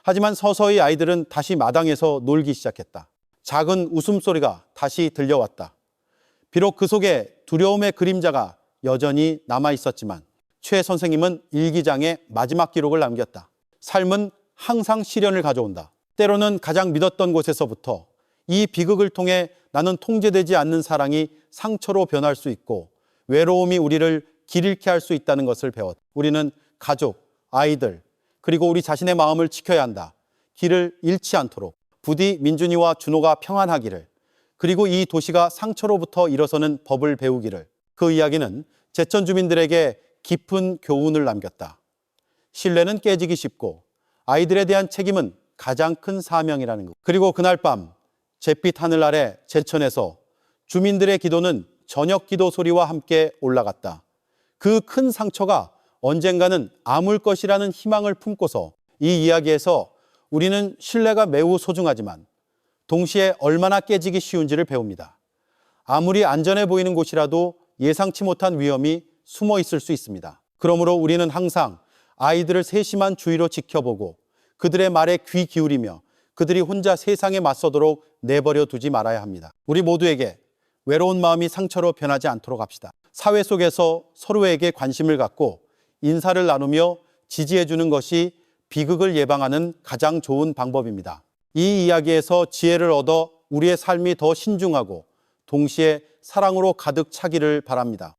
하지만 서서히 아이들은 다시 마당에서 놀기 시작했다. 작은 웃음소리가 다시 들려왔다. 비록 그 속에 두려움의 그림자가 여전히 남아 있었지만 최 선생님은 일기장에 마지막 기록을 남겼다. 삶은 항상 시련을 가져온다. 때로는 가장 믿었던 곳에서부터 이 비극을 통해 나는 통제되지 않는 사랑이 상처로 변할 수 있고 외로움이 우리를 길 잃게 할 수 있다는 것을 배웠다. 우리는 가족, 아이들, 그리고 우리 자신의 마음을 지켜야 한다. 길을 잃지 않도록. 부디 민준이와 준호가 평안하기를, 그리고 이 도시가 상처로부터 일어서는 법을 배우기를. 그 이야기는 제천 주민들에게 깊은 교훈을 남겼다. 신뢰는 깨지기 쉽고 아이들에 대한 책임은 가장 큰 사명이라는 것. 그리고 그날 밤 잿빛 하늘 아래 제천에서 주민들의 기도는 저녁 기도 소리와 함께 올라갔다. 그 큰 상처가 언젠가는 아물 것이라는 희망을 품고서 이 이야기에서 우리는 신뢰가 매우 소중하지만 동시에 얼마나 깨지기 쉬운지를 배웁니다. 아무리 안전해 보이는 곳이라도 예상치 못한 위험이 숨어 있을 수 있습니다. 그러므로 우리는 항상 아이들을 세심한 주의로 지켜보고 그들의 말에 귀 기울이며 그들이 혼자 세상에 맞서도록 내버려 두지 말아야 합니다. 우리 모두에게 외로운 마음이 상처로 변하지 않도록 합시다. 사회 속에서 서로에게 관심을 갖고 인사를 나누며 지지해 주는 것이 비극을 예방하는 가장 좋은 방법입니다. 이 이야기에서 지혜를 얻어 우리의 삶이 더 신중하고 동시에 사랑으로 가득 차기를 바랍니다.